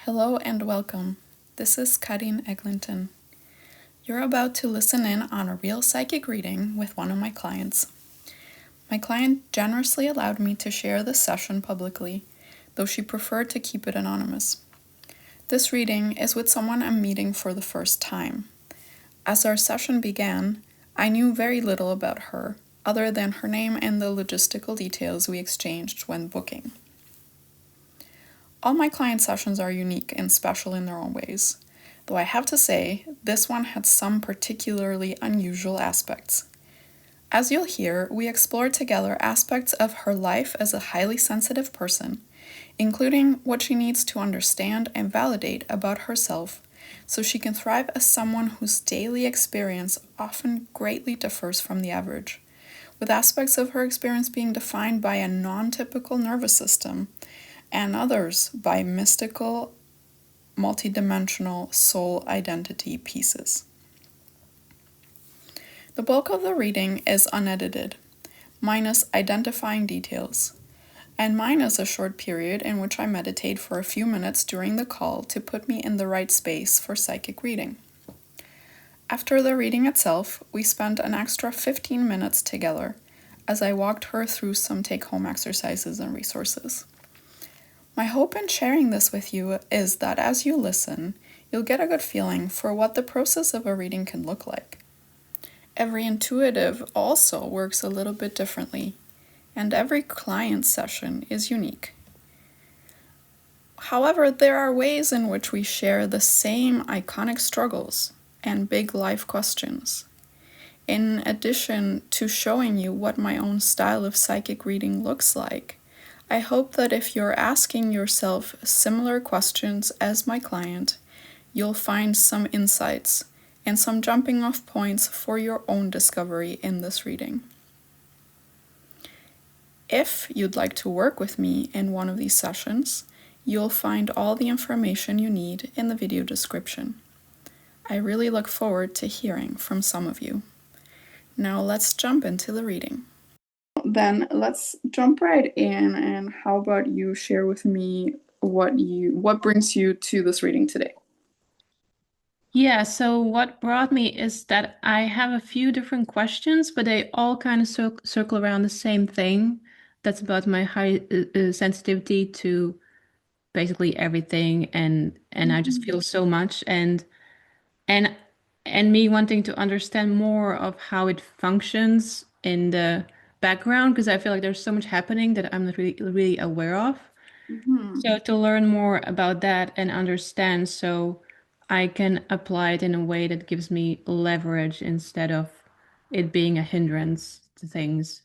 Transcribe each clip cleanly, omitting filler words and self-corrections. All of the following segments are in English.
Hello and welcome. This is Karin Eglinton. You're about to listen in on a real psychic reading with one of my clients. My client generously allowed me to share this session publicly, though she preferred to keep it anonymous. This reading is with someone I'm meeting for the first time. As our session began, I knew very little about her, other than her name and the logistical details we exchanged when booking. All my client sessions are unique and special in their own ways, though I have to say, this one had some particularly unusual aspects. As you'll hear, we explored together aspects of her life as a highly sensitive person, including what she needs to understand and validate about herself so she can thrive as someone whose daily experience often greatly differs from the average, with aspects of her experience being defined by a non-typical nervous system and others by mystical, multidimensional soul identity pieces. The bulk of the reading is unedited, minus identifying details, and mine is a short period in which I meditate for a few minutes during the call to put me in the right space for psychic reading. After the reading itself, we spent an extra 15 minutes together as I walked her through some take-home exercises and resources. My hope in sharing this with you is that as you listen, you'll get a good feeling for what the process of a reading can look like. Every intuitive also works a little bit differently, and every client session is unique. However, there are ways in which we share the same iconic struggles and big life questions. In addition to showing you what my own style of psychic reading looks like, I hope that if you're asking yourself similar questions as my client, you'll find some insights and some jumping off points for your own discovery in this reading. If you'd like to work with me in one of these sessions, you'll find all the information you need in the video description. I really look forward to hearing from some of you. Now let's jump into the reading. Then let's jump right in, and how about you share with me what brings you to this reading today? Yeah, so what brought me is that I have a few different questions, but they all kind of circle around the same thing. That's about my high sensitivity to basically everything, and I just feel so much, and and me wanting to understand more of how it functions in the background, because I feel like there's so much happening that I'm not really aware of. Mm-hmm. So to learn more about that and understand so I can apply it in a way that gives me leverage instead of it being a hindrance to things.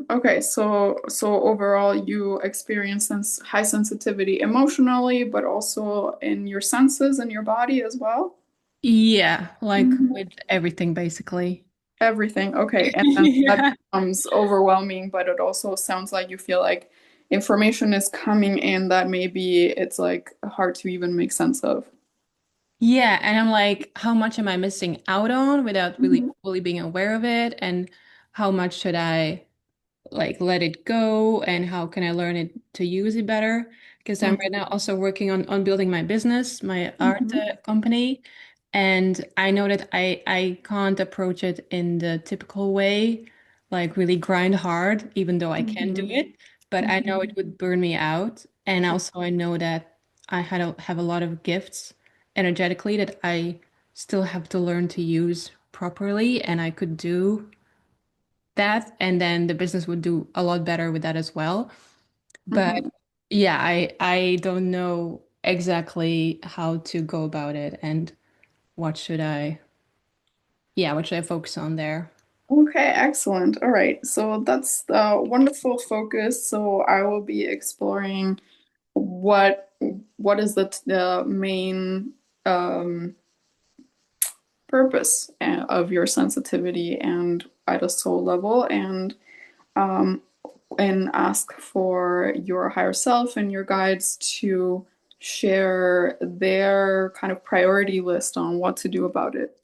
Okay, so overall you experience high sensitivity emotionally, but also in your senses and your body as well? Yeah, like Mhm. with everything basically. Everything. Okay, and then that Yeah. becomes overwhelming, but it also sounds like you feel like information is coming in that maybe it's like hard to even make sense of. Yeah, and I'm like, how much am I missing out on without really Mhm. fully being aware of it? And how much should I like let it go? And how can I learn it to use it better? Because I'm right now also working on building my business, my art Mhm. company. And I know that I can't approach it in the typical way, like really grind hard, even though I can do Mhm. it. But I know Mhm. it would burn me out. And also I know that have a lot of gifts energetically that I still have to learn to use properly, and I could do that, and then the business would do a lot better with that as well. But Mhm. yeah, I don't know exactly how to go about it and what should I, yeah, what should I focus on there? Okay, excellent. All right. So that's the wonderful focus. So I will be exploring what what is the main um, purpose of your sensitivity and at a soul level, um, and ask for your higher self and your guides to share their kind of priority list on what to do about it.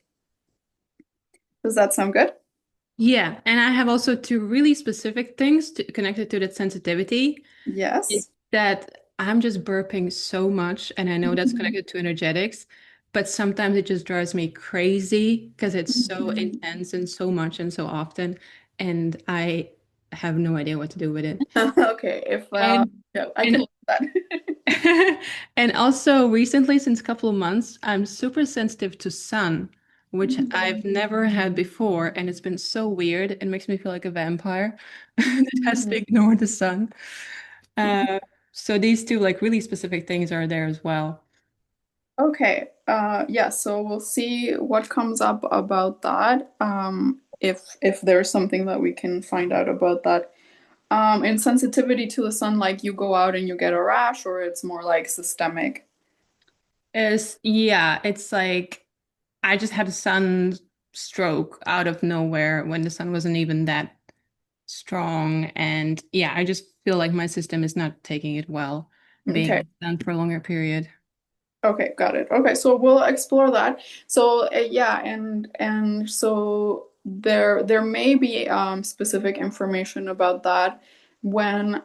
Does that sound good? Yeah, and I have also two really specific things connected to that sensitivity. Is Yes. that I'm just burping so much, and I know that's Mhm. connected to energetics, but sometimes it just drives me crazy because it's so Mhm. intense and so much and so often, and I have no idea what to do with it. Okay, if And yeah, I can and look at that. and also recently, since a couple of months, I'm super sensitive to sun, which I've never had before, and it's been so weird. It makes me feel like a vampire that has to Mhm. ignore the sun. Uh, so these two like really specific things are there as well. Okay, yeah, so we'll see what comes up about that. If there's something that we can find out about that. In sensitivity to the sun, like you go out and you get a rash, or it's more like systemic. Is yeah, it's like I just had a sun stroke out of nowhere when the sun wasn't even that strong. And yeah, I just feel like my system is not taking it well, Okay. being done for a longer period. Okay, got it. Okay, so we'll explore that. So yeah, and so there may be specific information about that when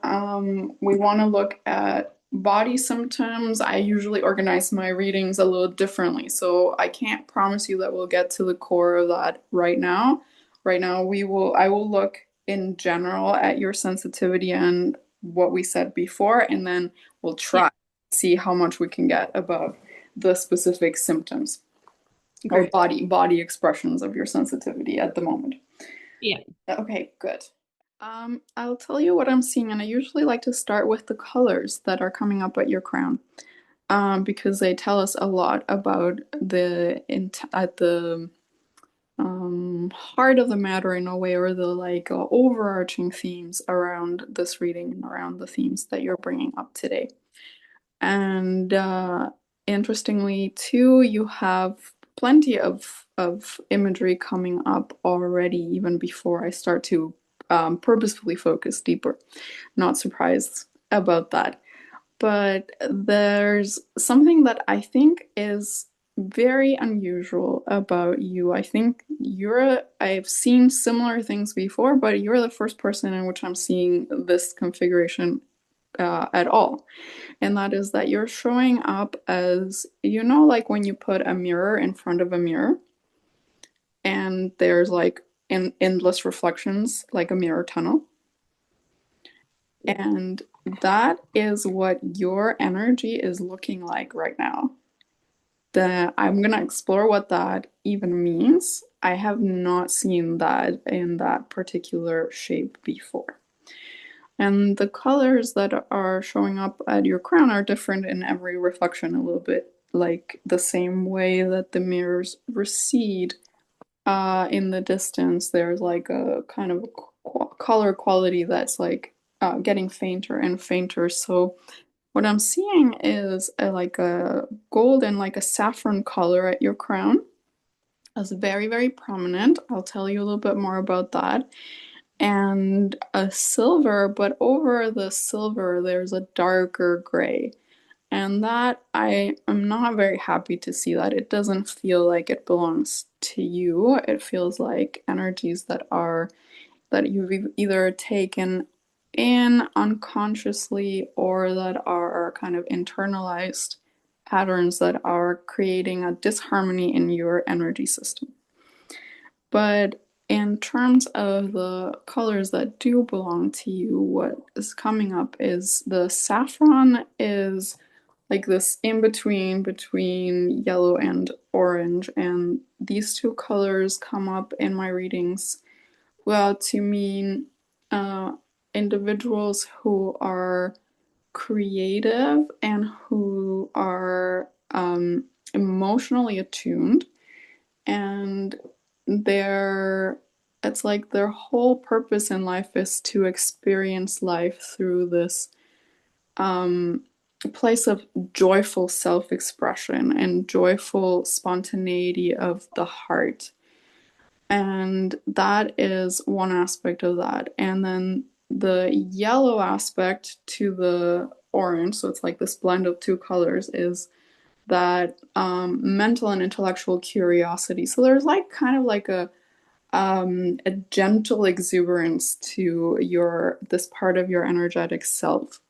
we want to look at body symptoms. I usually organize my readings a little differently, so I can't promise you that we'll get to the core of that right now. Right now, I will look in general at your sensitivity and what we said before, and then we'll Yeah, try see how much we can get about the specific symptoms or great. body expressions of your sensitivity at the moment. Yeah. Okay, good. I'll tell you what I'm seeing, and I usually like to start with the colors that are coming up at your crown, because they tell us a lot about at the heart of the matter in a way, or the like overarching themes around this reading and around the themes that you're bringing up today. And interestingly, too, you have plenty of imagery coming up already, even before I start to purposefully focus deeper. Not surprised about that. But there's something that I think is very unusual about you. I think I've seen similar things before, but you're the first person in which I'm seeing this configuration at all. And that is that you're showing up as, like when you put a mirror in front of a mirror and there's like endless reflections, like a mirror tunnel. And that is what your energy is looking like right now. I'm gonna explore what that even means. I have not seen that in that particular shape before. And the colors that are showing up at your crown are different in every reflection a little bit, like the same way that the mirrors recede in the distance. There's like a kind of color quality that's like getting fainter and fainter. So what I'm seeing is like a gold and like a saffron color at your crown. That's very, very prominent. I'll tell you a little bit more about that. And a silver, but over the silver, there's a darker gray. And that I am not very happy to see that. It doesn't feel like it belongs to you. It feels like energies that you've either taken in unconsciously or that are kind of internalized patterns that are creating a disharmony in your energy system. But in terms of the colors that do belong to you, what is coming up is the saffron is like this in between yellow and orange, and these two colors come up in my readings well to mean uh, individuals who are creative and who are emotionally attuned, and their it's like their whole purpose in life is to experience life through this um, place of joyful self-expression and joyful spontaneity of the heart. And that is one aspect of that. And then the yellow aspect to the orange, so it's like this blend of two colors, is that mental and intellectual curiosity. So there's like kind of like a gentle exuberance to your this part of your energetic self.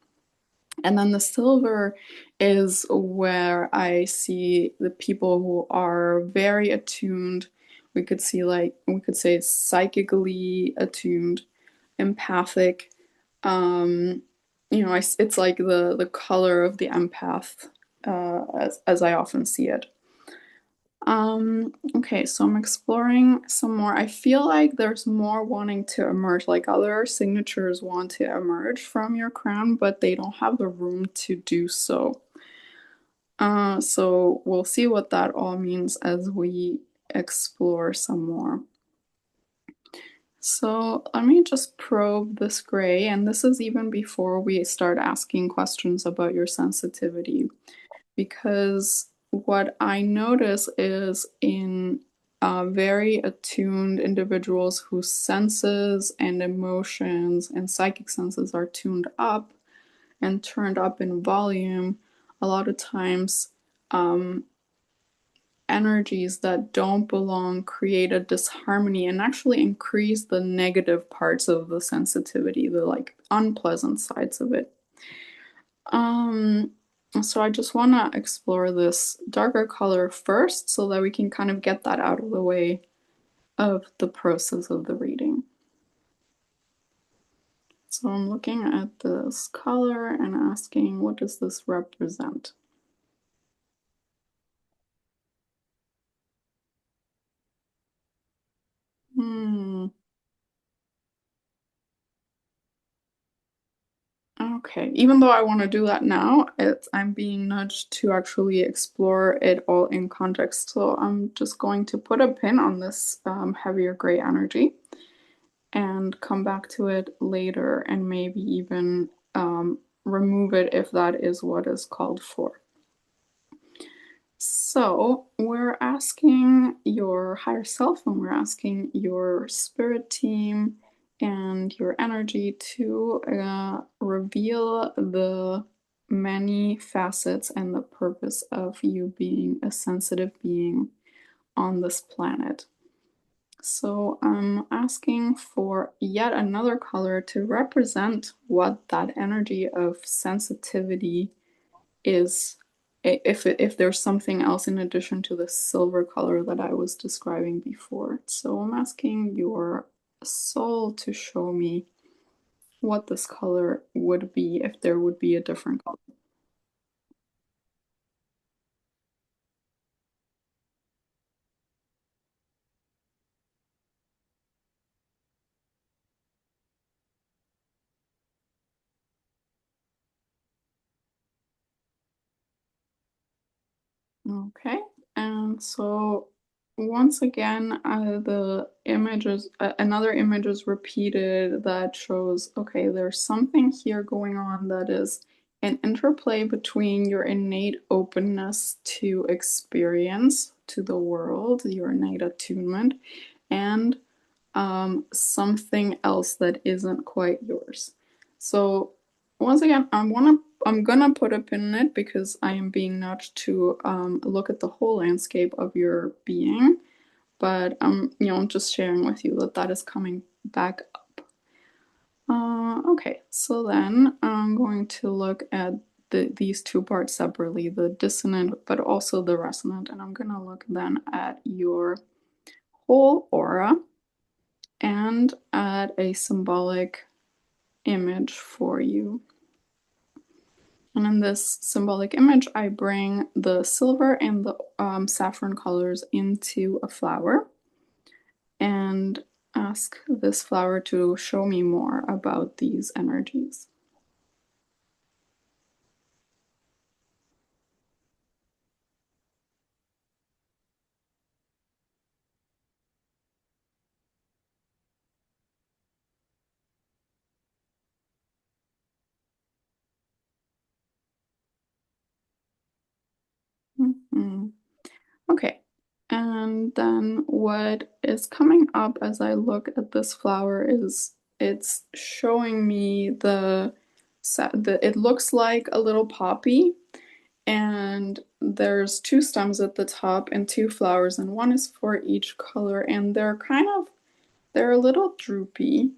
And then the silver is where I see the people who are very attuned. We could say psychically attuned, empathic. Um, it's like the color of the empath, as I often see it. Okay, so I'm exploring some more. I feel like there's more wanting to emerge, like other signatures want to emerge from your crown, but they don't have the room to do so. So we'll see what that all means as we explore some more. So let me just probe this gray, and this is even before we start asking questions about your sensitivity, because what I notice is in very attuned individuals whose senses and emotions and psychic senses are tuned up and turned up in volume, a lot of times energies that don't belong create a disharmony and actually increase the negative parts of the sensitivity, the like unpleasant sides of it. Um, so I just want to explore this darker color first so that we can kind of get that out of the way of the process of the reading. So I'm looking at this color and asking, what does this represent? Hmm. Okay, even though I want to do that now, I'm being nudged to actually explore it all in context. So I'm just going to put a pin on this heavier gray energy and come back to it later and maybe even remove it if that is what is called for. So we're asking your higher self and we're asking your spirit team and your energy to reveal the many facets and the purpose of you being a sensitive being on this planet. So I'm asking for yet another color to represent what that energy of sensitivity is, if there's something else in addition to the silver color that I was describing before. So I'm asking your soul to show me what this color would be if there would be a different color. Okay, and so once again, the images, another image is repeated that shows, okay, there's something here going on that is an interplay between your innate openness to experience, to the world, your innate attunement, and something else that isn't quite yours. So once again, I'm gonna put a pin in it because I am being nudged to look at the whole landscape of your being. But I'm just sharing with you that that is coming back up. Okay, so then I'm going to look at these two parts separately, the dissonant but also the resonant, and I'm gonna look then at your whole aura and add a symbolic image for you. And in this symbolic image, I bring the silver and the saffron colors into a flower and ask this flower to show me more about these energies. Mm-hmm. Okay, and then what is coming up as I look at this flower is it's showing me it looks like a little poppy, and there's two stems at the top and two flowers, and one is for each color, and they're a little droopy.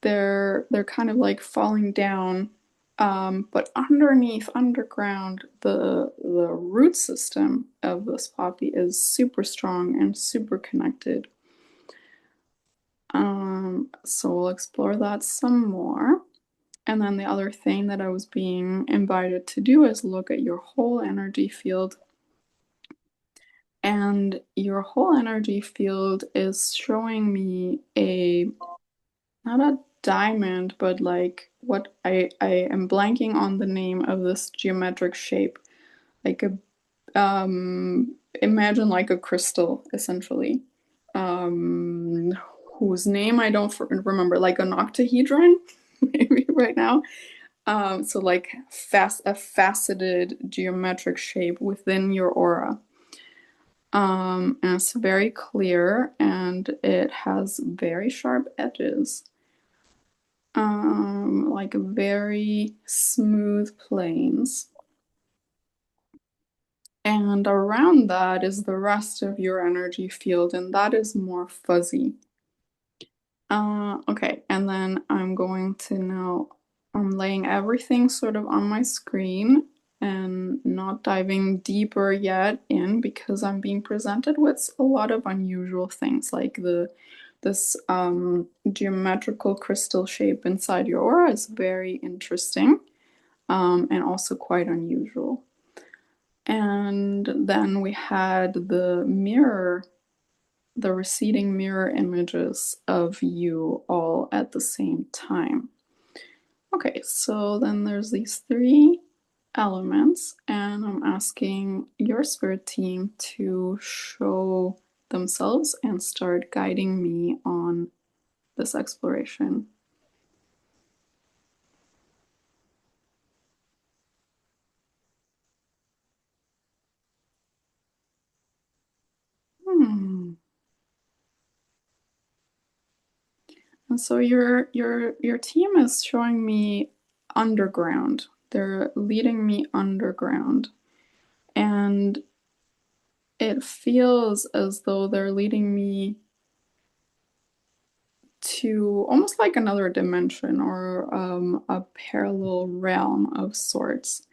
They're kind of like falling down But underneath, underground, the root system of this poppy is super strong and super connected. So we'll explore that some more. And then the other thing that I was being invited to do is look at your whole energy field. And your whole energy field is showing me not a diamond, but like what I am blanking on the name of this geometric shape. Like imagine like a crystal, essentially. Um, whose name I don't remember, like an octahedron, maybe right now. So like a faceted geometric shape within your aura. And it's very clear and it has very sharp edges. Like very smooth planes. And around that is the rest of your energy field, and that is more fuzzy. Okay, and then I'm laying everything sort of on my screen and not diving deeper yet in because I'm being presented with a lot of unusual things like this geometrical crystal shape inside your aura is very interesting, and also quite unusual. And then we had the receding mirror images of you all at the same time. Okay, so then there's these three elements, and I'm asking your spirit team to show themselves and start guiding me on this exploration. Hmm. And so your team is showing me underground. They're leading me underground. And it feels as though they're leading me to almost like another dimension or a parallel realm of sorts.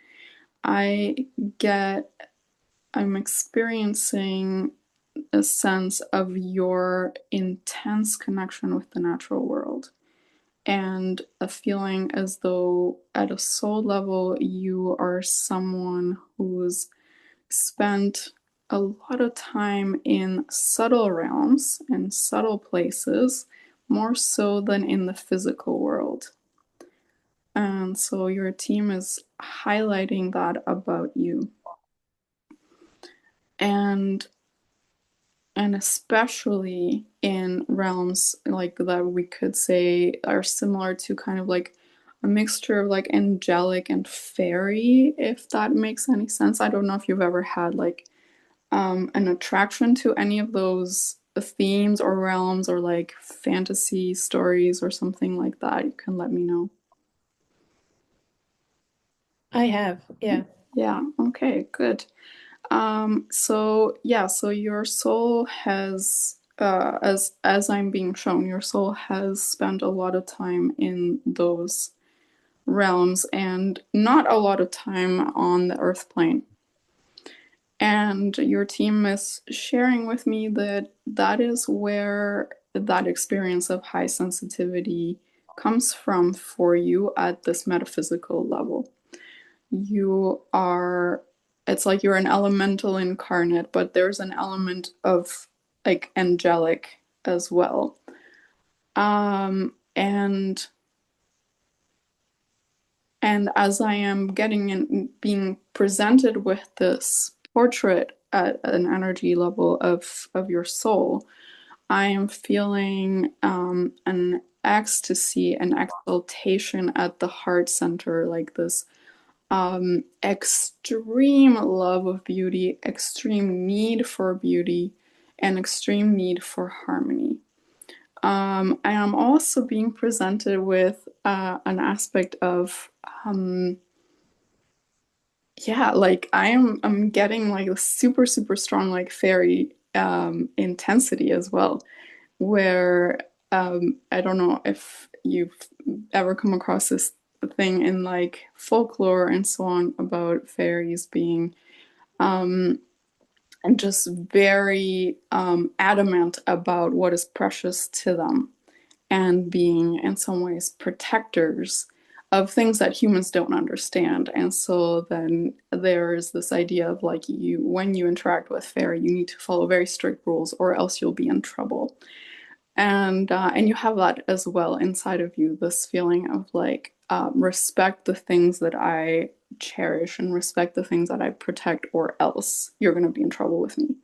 I get, I'm experiencing a sense of your intense connection with the natural world and a feeling as though at a soul level you are someone who's spent a lot of time in subtle realms and subtle places, more so than in the physical world. And so your team is highlighting that about you. And especially in realms like that we could say are similar to kind of like a mixture of like angelic and fairy, if that makes any sense. I don't know if you've ever had like an attraction to any of those themes or realms or like fantasy stories or something like that. You can let me know. I have, yeah. Yeah, okay, good. So yeah, so your soul has as I'm being shown, your soul has spent a lot of time in those realms and not a lot of time on the earth plane. And your team is sharing with me that that is where that experience of high sensitivity comes from for you at this metaphysical level. You are, it's like you're an elemental incarnate, but there's an element of like angelic as well. And as I am getting and being presented with this portrait at an energy level of your soul, I am feeling an ecstasy, an exaltation at the heart center, like this extreme love of beauty, extreme need for beauty, and extreme need for harmony. I am also being presented with an aspect of yeah, like I'm getting like a super strong like fairy intensity as well, where I don't know if you've ever come across this thing in like folklore and so on about fairies being um, and just very adamant about what is precious to them and being in some ways protectors of things that humans don't understand. And so then there's this idea of like you when you interact with fairy, you need to follow very strict rules or else you'll be in trouble. And you have that as well inside of you, this feeling of like respect the things that I cherish and respect the things that I protect, or else you're going to be in trouble with me.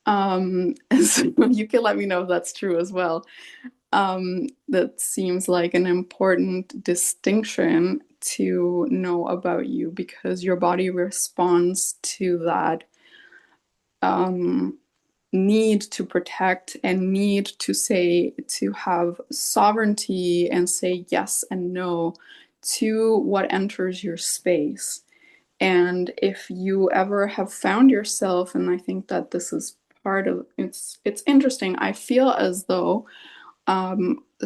So you can let me know if that's true as well. That seems like an important distinction to know about you because your body responds to that um, need to protect and need to say, to have sovereignty and say yes and no to what enters your space. And if you ever have found yourself, and I think that this is part of it's interesting. I feel as though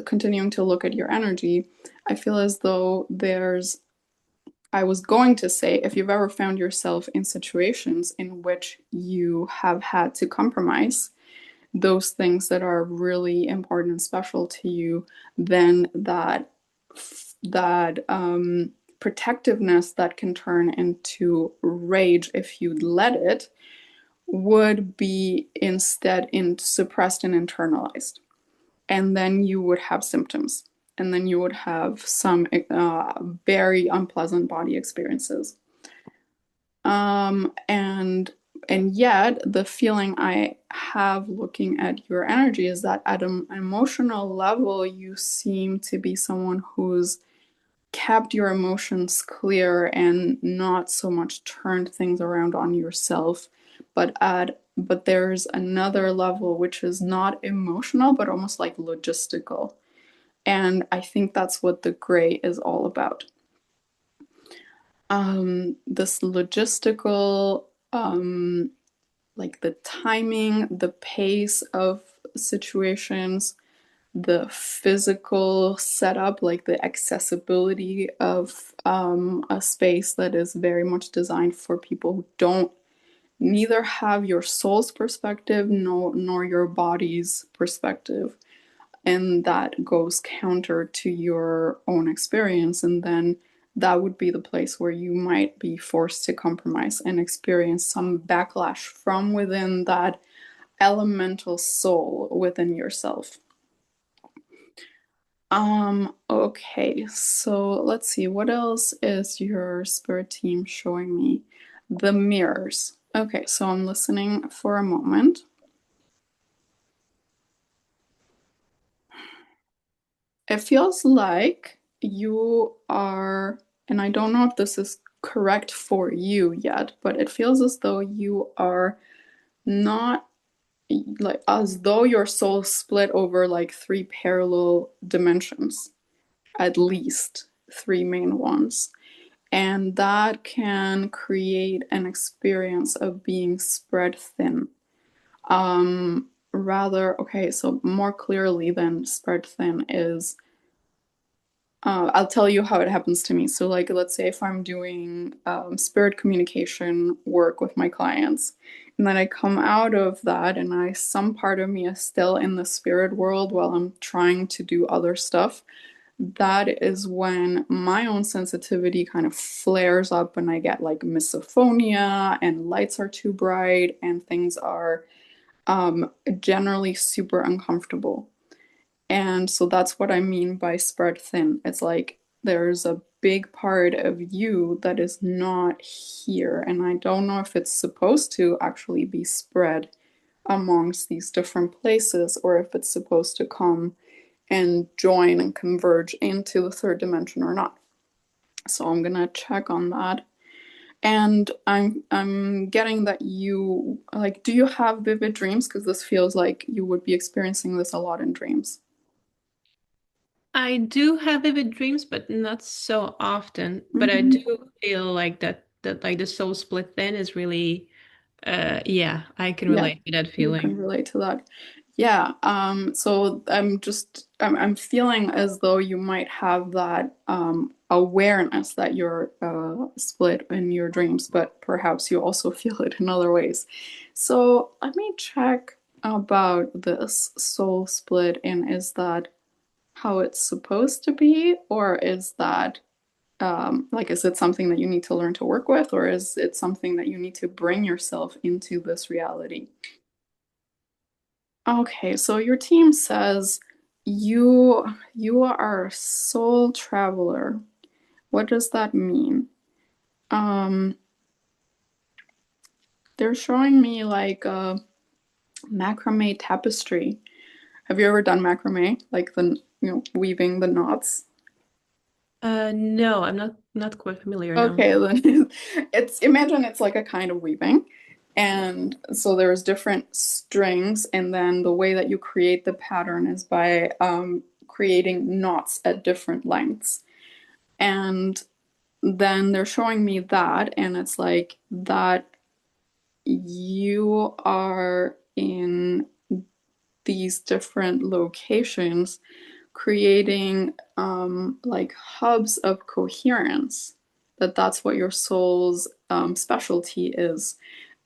continuing to look at your energy, I feel as though I was going to say, if you've ever found yourself in situations in which you have had to compromise those things that are really important and special to you, then that protectiveness that can turn into rage if you let it would be instead suppressed and internalized, and then you would have symptoms, and then you would have some very unpleasant body experiences. And yet the feeling I have looking at your energy is that at an emotional level, you seem to be someone who's kept your emotions clear and not so much turned things around on yourself. But there's another level which is not emotional, but almost like logistical. And I think that's what the gray is all about. This logistical, like the timing, the pace of situations, the physical setup, like the accessibility of a space that is very much designed for people who don't neither have your soul's perspective nor your body's perspective. And that goes counter to your own experience. And then that would be the place where you might be forced to compromise and experience some backlash from within that elemental soul within yourself. Okay, so let's see, what else is your spirit team showing me? The mirrors. Okay, so I'm listening for a moment. It feels like you are, and I don't know if this is correct for you yet, but it feels as though you are not like as though your soul split over like three parallel dimensions, at least three main ones. And that can create an experience of being spread thin. Rather, okay, so more clearly than spread thin is I'll tell you how it happens to me. So, like, let's say if I'm doing spirit communication work with my clients, and then I come out of that, and some part of me is still in the spirit world while I'm trying to do other stuff. That is when my own sensitivity kind of flares up, and I get like misophonia, and lights are too bright, and things are generally super uncomfortable. And so that's what I mean by spread thin. It's like there's a big part of you that is not here. And I don't know if it's supposed to actually be spread amongst these different places or if it's supposed to come and join and converge into the third dimension or not. So I'm gonna check on that. And I'm getting that you like, do you have vivid dreams? Because this feels like you would be experiencing this a lot in dreams. I do have vivid dreams, but not so often. But I Mhm. do feel like that like the soul split then is really yeah, I can Yeah, relate to that you can feeling. relate to that. Yeah, so I'm just I'm feeling as though you might have that awareness that you're split in your dreams, but perhaps you also feel it in other ways. So let me check about this soul split, and is that how it's supposed to be, or is that like, is it something that you need to learn to work with, or is it something that you need to bring yourself into this reality? Okay, so your team says you are a soul traveler. What does that mean? Um, they're showing me like a macrame tapestry. Have you ever done macrame? Like the, weaving the knots? No, I'm not quite familiar now. Okay, then it's, imagine it's like a kind of weaving. And so there's different strings, and then the way that you create the pattern is by creating knots at different lengths. And then they're showing me that, and it's like that you are in these different locations creating like hubs of coherence, that's what your soul's specialty is.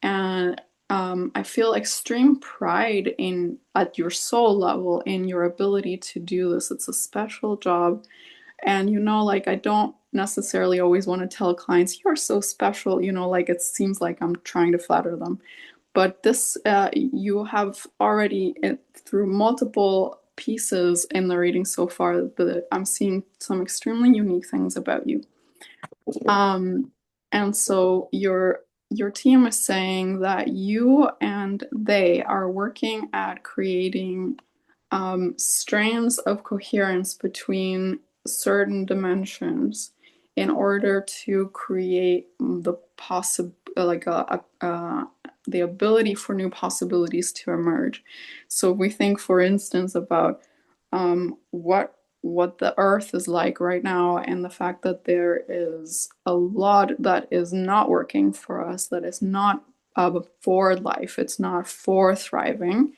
And I feel extreme pride in at your soul level in your ability to do this. It's a special job. And like, I don't necessarily always want to tell clients you're so special, like it seems like I'm trying to flatter them. But this, you have already, through multiple pieces in the reading so far, that I'm seeing some extremely unique things about you. Um, and so your team is saying that you and they are working at creating strands of coherence between certain dimensions in order to create the possible, like the ability for new possibilities to emerge. So if we think, for instance, about what the earth is like right now, and the fact that there is a lot that is not working for us, that is not for life, it's not for thriving,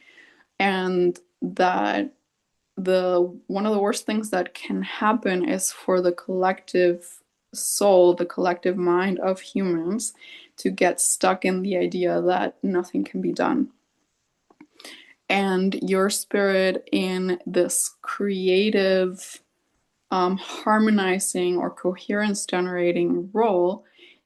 and that the one of the worst things that can happen is for the collective soul, the collective mind of humans, to get stuck in the idea that nothing can be done. And your spirit in this creative, harmonizing or coherence generating role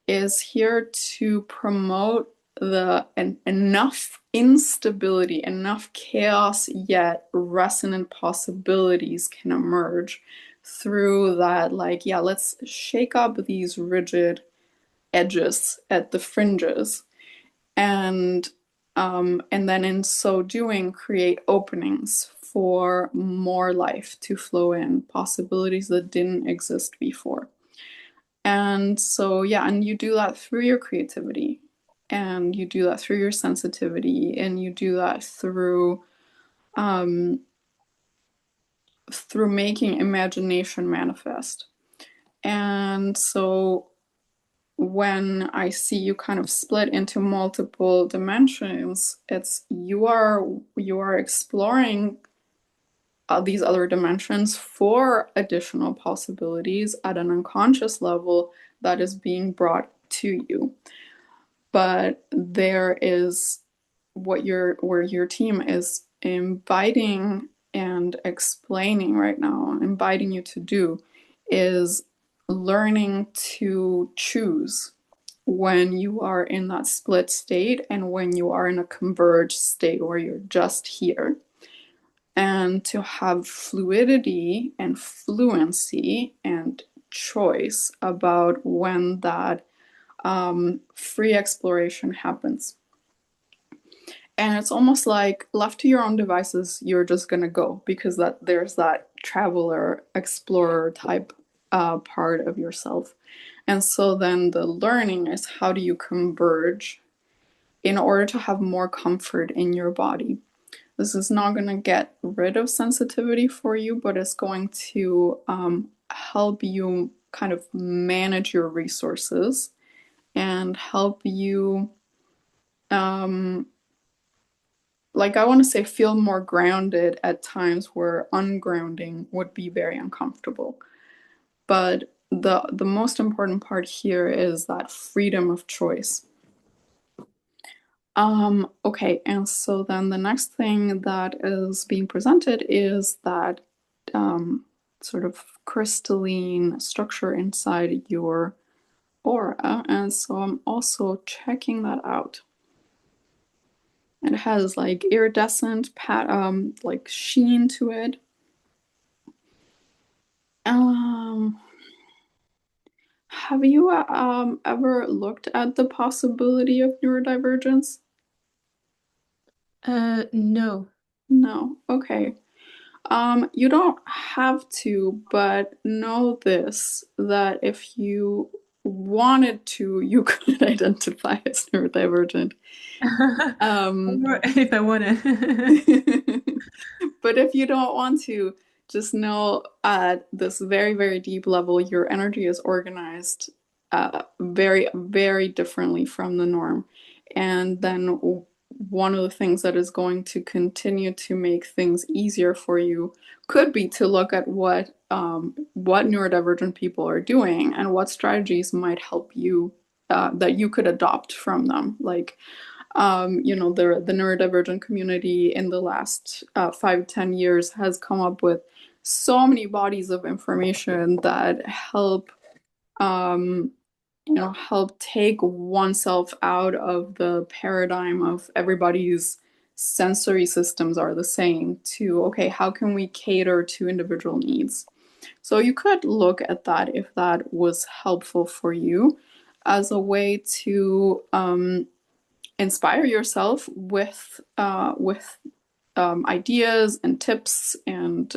is here to promote enough instability, enough chaos, yet resonant possibilities can emerge through that. Like, yeah, let's shake up these rigid edges at the fringes, and then in so doing create openings for more life to flow in, possibilities that didn't exist before. And so, yeah, and you do that through your creativity, and you do that through your sensitivity, and you do that um, through making imagination manifest. And so when I see you kind of split into multiple dimensions, it's you are exploring these other dimensions for additional possibilities at an unconscious level that is being brought to you. But there is where your team is inviting and explaining right now, inviting you to do, is learning to choose when you are in that split state and when you are in a converged state where you're just here, and to have fluidity and fluency and choice about when that free exploration happens. And it's almost like, left to your own devices, you're just gonna go, because there's that traveler explorer type part of yourself. And so then the learning is, how do you converge in order to have more comfort in your body? This is not going to get rid of sensitivity for you, but it's going to help you kind of manage your resources and help you like I want to say feel more grounded at times where ungrounding would be very uncomfortable. But the most important part here is that freedom of choice. Okay, and so then the next thing that is being presented is that sort of crystalline structure inside your aura, and so I'm also checking that out. It has like iridescent like sheen to it. Um, have you ever looked at the possibility of neurodivergence? No. No. Okay. You don't have to, but know this, that if you wanted to, you could identify as neurodivergent. Um, Or if I wanna. but if you don't want to, just know at this very, very deep level, your energy is organized very, very differently from the norm. And then one of the things that is going to continue to make things easier for you could be to look at what neurodivergent people are doing and what strategies might help you that you could adopt from them. Like the neurodivergent community in the last 5-10 years has come up with so many bodies of information that help um, help take oneself out of the paradigm of everybody's sensory systems are the same to, okay, how can we cater to individual needs? So you could look at that if that was helpful for you as a way to inspire yourself with ideas and tips and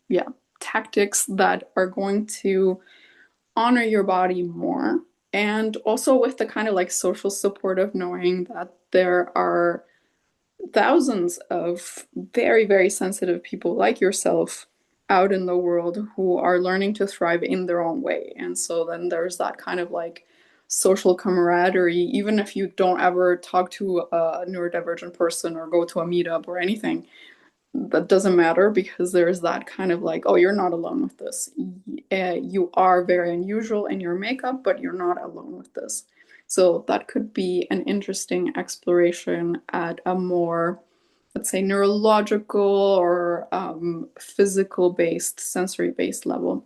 yeah, tactics that are going to honor your body more, and also with the kind of like social support of knowing that there are thousands of very, very sensitive people like yourself out in the world who are learning to thrive in their own way. And so then there's that kind of like social camaraderie, even if you don't ever talk to a neurodivergent person or go to a meetup or anything, that doesn't matter because there's that kind of like, oh, you're not alone with this. You are very unusual in your makeup, but you're not alone with this. So that could be an interesting exploration at a more, let's say, neurological or physical based, sensory based level.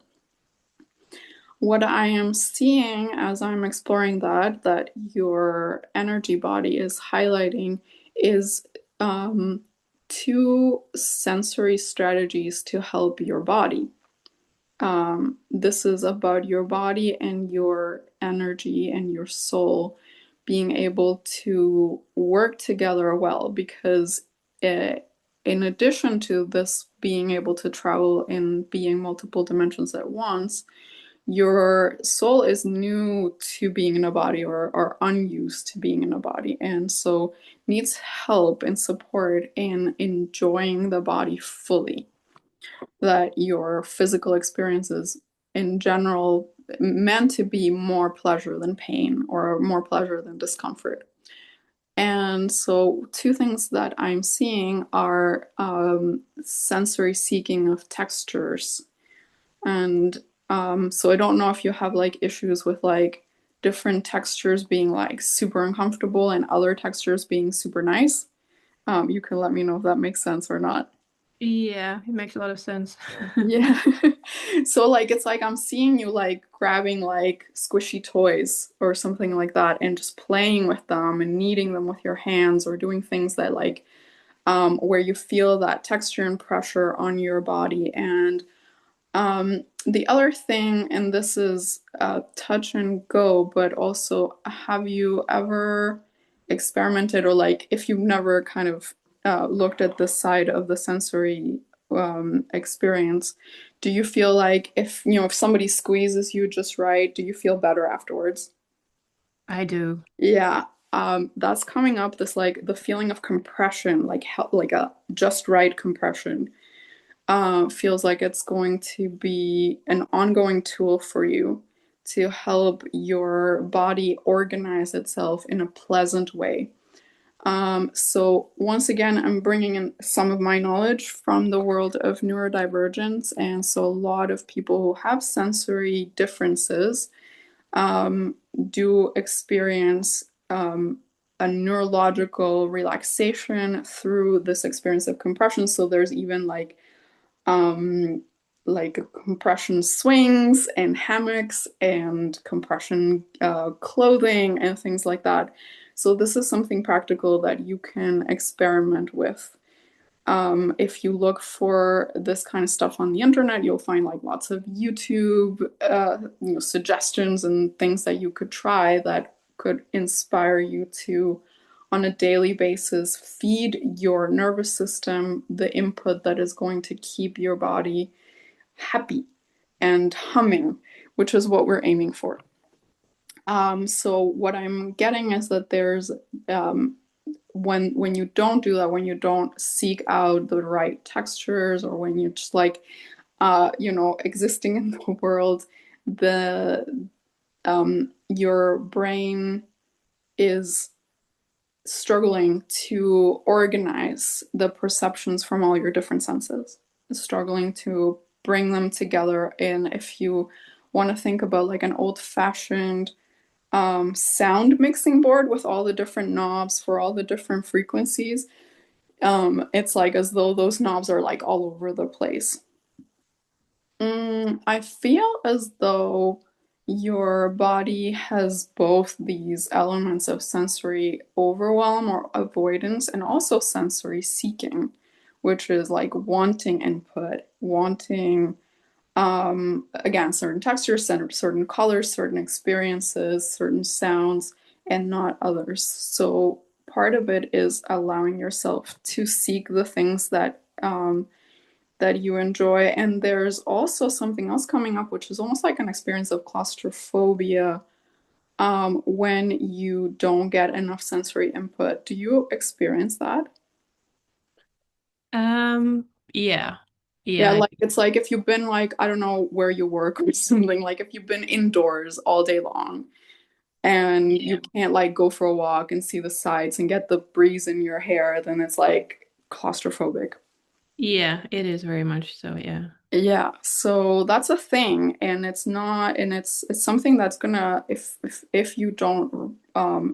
What I am seeing as I'm exploring that your energy body is highlighting is two sensory strategies to help your body. This is about your body and your energy and your soul being able to work together well because in addition to this being able to travel in being multiple dimensions at once, your soul is new to being in a body or unused to being in a body, and so needs help and support in enjoying the body fully. That your physical experiences in general meant to be more pleasure than pain or more pleasure than discomfort. And so, two things that I'm seeing are sensory seeking of textures and so I don't know if you have like issues with like different textures being like super uncomfortable and other textures being super nice. You can let me know if that makes sense or not. Yeah, it makes a lot of sense. Yeah. So like it's like I'm seeing you like grabbing like squishy toys or something like that and just playing with them and kneading them with your hands or doing things that like where you feel that texture and pressure on your body. And the other thing, and this is touch and go, but also have you ever experimented or like if you've never kind of looked at this side of the sensory experience, do you feel like if somebody squeezes you just right, do you feel better afterwards? I do. Yeah, that's coming up, this like the feeling of compression, like like a just right compression feels like it's going to be an ongoing tool for you to help your body organize itself in a pleasant way. So once again, I'm bringing in some of my knowledge from the world of neurodivergence, and so a lot of people who have sensory differences um, do experience a neurological relaxation through this experience of compression. So there's even um, like compression swings and hammocks and compression clothing and things like that. So this is something practical that you can experiment with. If you look for this kind of stuff on the internet, you'll find like lots of YouTube, suggestions and things that you could try that could inspire you to, on a daily basis, feed your nervous system the input that is going to keep your body happy and humming, which is what we're aiming for. So what I'm getting is that there's um, when you don't do that, when you don't seek out the right textures, or when you're just like existing in the world, the your brain is struggling to organize the perceptions from all your different senses, struggling to bring them together. And if you want to think about like an old-fashioned sound mixing board with all the different knobs for all the different frequencies, it's like as though those knobs are like all over the place. I feel as though your body has both these elements of sensory overwhelm or avoidance and also sensory seeking, which is like wanting input, wanting again certain textures, certain colors, certain experiences, certain sounds, and not others. So part of it is allowing yourself to seek the things that you enjoy. And there's also something else coming up, which is almost like an experience of claustrophobia when you don't get enough sensory input. Do you experience that? Yeah. Yeah, Yeah, like it's like if you've been like, I don't know where you work or something, like if you've been indoors all day long and you yeah. can't like go for a walk and see the sights and get the breeze in your hair, then it's like claustrophobic. Yeah, it is very much so, yeah. Yeah, so that's a thing, and it's not, and it's something that's gonna, if you don't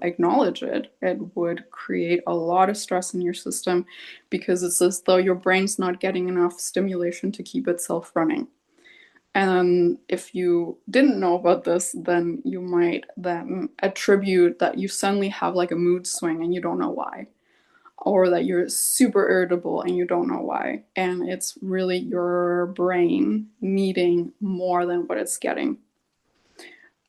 acknowledge it, it would create a lot of stress in your system because it's as though your brain's not getting enough stimulation to keep itself running. And if you didn't know about this, then you might then attribute that you suddenly have like a mood swing and you don't know why, or that you're super irritable and you don't know why. And it's really your brain needing more than what it's getting.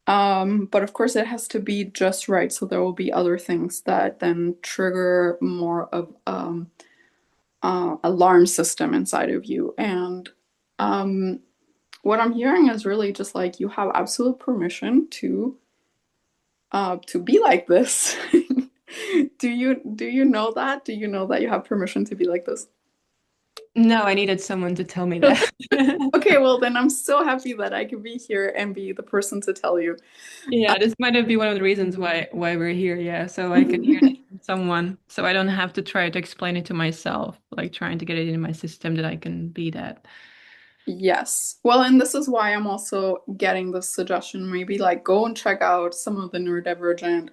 But of course, it has to be just right. So there will be other things that then trigger more of alarm system inside of you. And um, what I'm hearing is really just like you have absolute permission to be like this. Do you know that? Do you know that you have permission to be like this? No, I needed someone to tell me Okay, that. okay, well then I'm so happy that I can be here and be the person to tell you. Yeah, this might be one of the reasons why we're here, yeah. So I can hear this from someone. So I don't have to try to explain it to myself, like trying to get it in my system that I can be that. Yes. Well, and this is why I'm also getting this suggestion. Maybe like go and check out some of the neurodivergent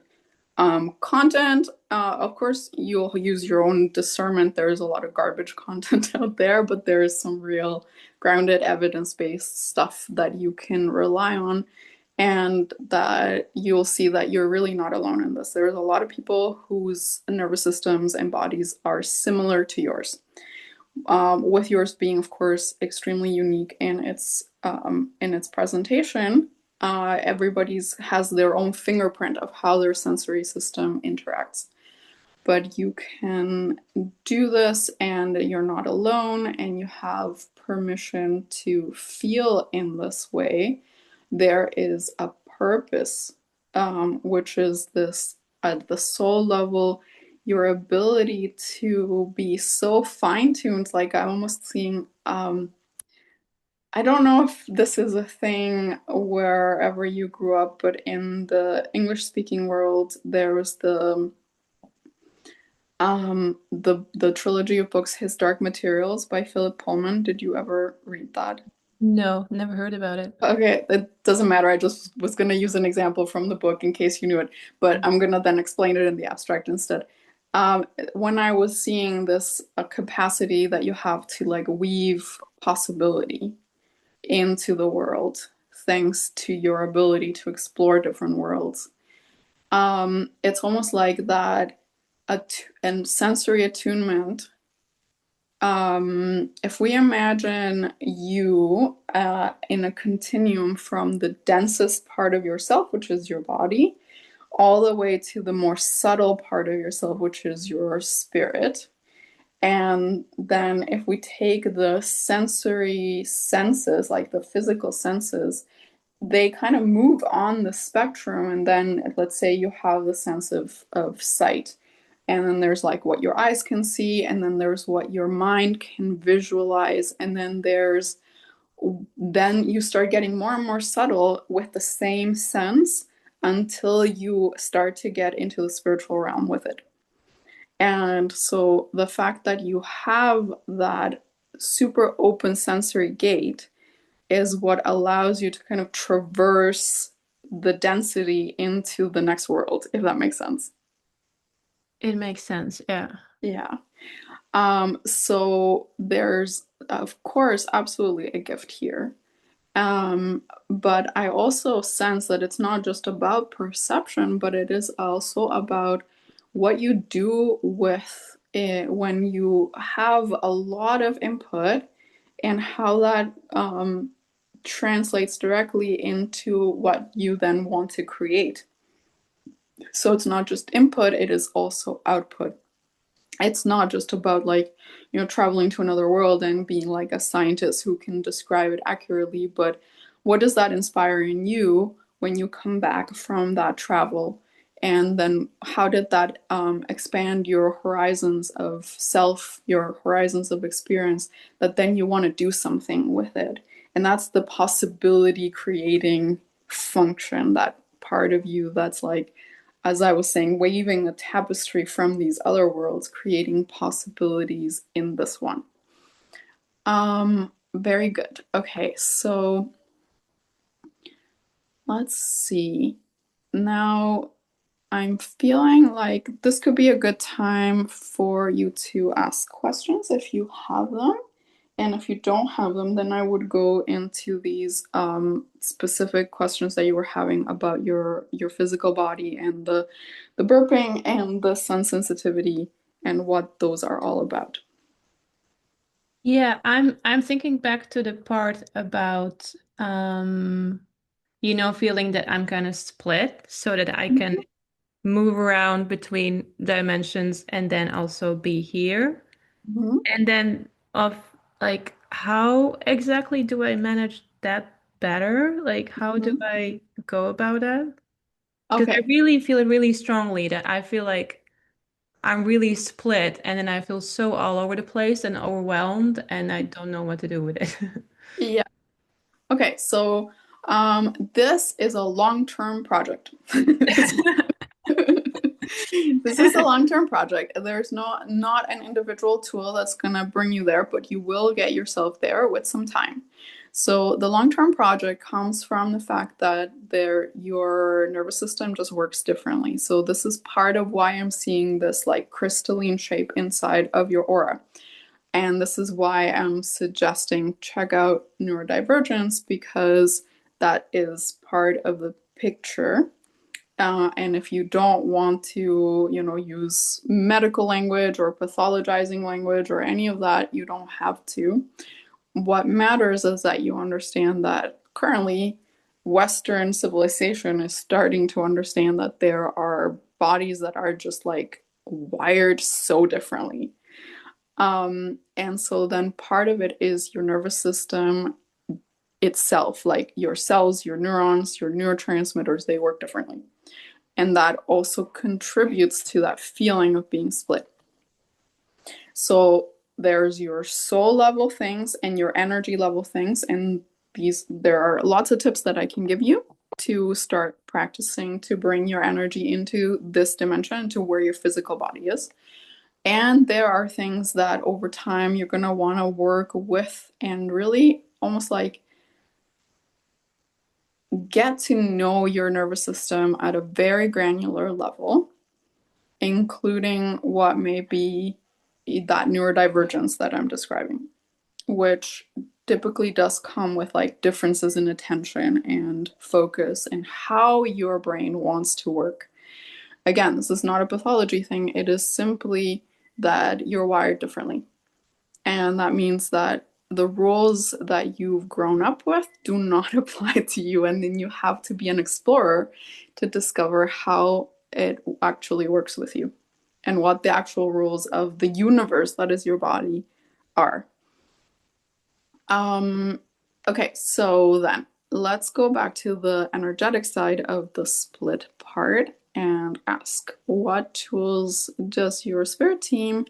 content. Of course, you'll use your own discernment. There's a lot of garbage content out there, but there is some real grounded evidence-based stuff that you can rely on, and that you'll see that you're really not alone in this. There's a lot of people whose nervous systems and bodies are similar to yours, with yours being, of course, extremely unique in its presentation. Everybody's has their own fingerprint of how their sensory system interacts. But you can do this, and you're not alone, and you have permission to feel in this way. There is a purpose, which is this at the soul level, your ability to be so fine-tuned. Like I'm almost seeing, I don't know if this is a thing wherever you grew up, but in the English speaking world, there was The trilogy of books, His Dark Materials by Philip Pullman. Did you ever read that? No, never heard about it. Okay, it doesn't matter. I just was going to use an example from the book in case you knew it, but I'm going to then explain it in the abstract instead. When I was seeing this capacity that you have to like weave possibility into the world, thanks to your ability to explore different worlds, it's almost like that and sensory attunement. If we imagine you in a continuum from the densest part of yourself, which is your body, all the way to the more subtle part of yourself, which is your spirit. And then if we take the sensory senses, like the physical senses, they kind of move on the spectrum. And then let's say you have the sense of sight. And then there's like what your eyes can see, and then there's what your mind can visualize, and then you start getting more and more subtle with the same sense until you start to get into the spiritual realm with it. And so the fact that you have that super open sensory gate is what allows you to kind of traverse the density into the next world, if that makes sense. It makes sense. Yeah. Yeah. So there's, of course, absolutely a gift here. But I also sense that it's not just about perception, but it is also about what you do with it when you have a lot of input and how that translates directly into what you then want to create. So it's not just input, it is also output. It's not just about like, traveling to another world and being like a scientist who can describe it accurately, but what does that inspire in you when you come back from that travel? And then how did that expand your horizons of self, your horizons of experience, that then you want to do something with it? And that's the possibility creating function, that part of you that's like, as I was saying, weaving a tapestry from these other worlds, creating possibilities in this one. Very good. Okay, so let's see. Now I'm feeling like this could be a good time for you to ask questions if you have them. And if you don't have them, then I would go into these specific questions that you were having about your physical body and the burping and the sun sensitivity and what those are all about. Yeah, I'm thinking back to the part about feeling that I'm kind of split so that I can move around between dimensions and then also be here. Mhm. And then of like how exactly do I manage that better? Like how do Mhm. I go about that? Because I Okay. really feel really strongly that I feel like I'm really split and then I feel so all over the place and overwhelmed and I don't know what to do with it. Yeah. Okay. So this is a long-term project. This is a long-term project. There's not an individual tool that's gonna bring you there, but you will get yourself there with some time. So the long-term project comes from the fact that your nervous system just works differently. So this is part of why I'm seeing this like crystalline shape inside of your aura. And this is why I'm suggesting check out neurodivergence because that is part of the picture. And if you don't want to, use medical language or pathologizing language or any of that, you don't have to. What matters is that you understand that currently Western civilization is starting to understand that there are bodies that are just like wired so differently. And so then part of it is your nervous system itself, like your cells, your neurons, your neurotransmitters, they work differently. And that also contributes to that feeling of being split. So there's your soul level things and your energy level things. And there are lots of tips that I can give you to start practicing to bring your energy into this dimension, to where your physical body is. And there are things that over time you're going to want to work with and really almost like get to know your nervous system at a very granular level, including what may be that neurodivergence that I'm describing, which typically does come with like differences in attention and focus and how your brain wants to work. Again, this is not a pathology thing, it is simply that you're wired differently. And that means that the rules that you've grown up with do not apply to you. And then you have to be an explorer to discover how it actually works with you and what the actual rules of the universe that is your body are. Okay, so then let's go back to the energetic side of the split part and ask, what tools does your spirit team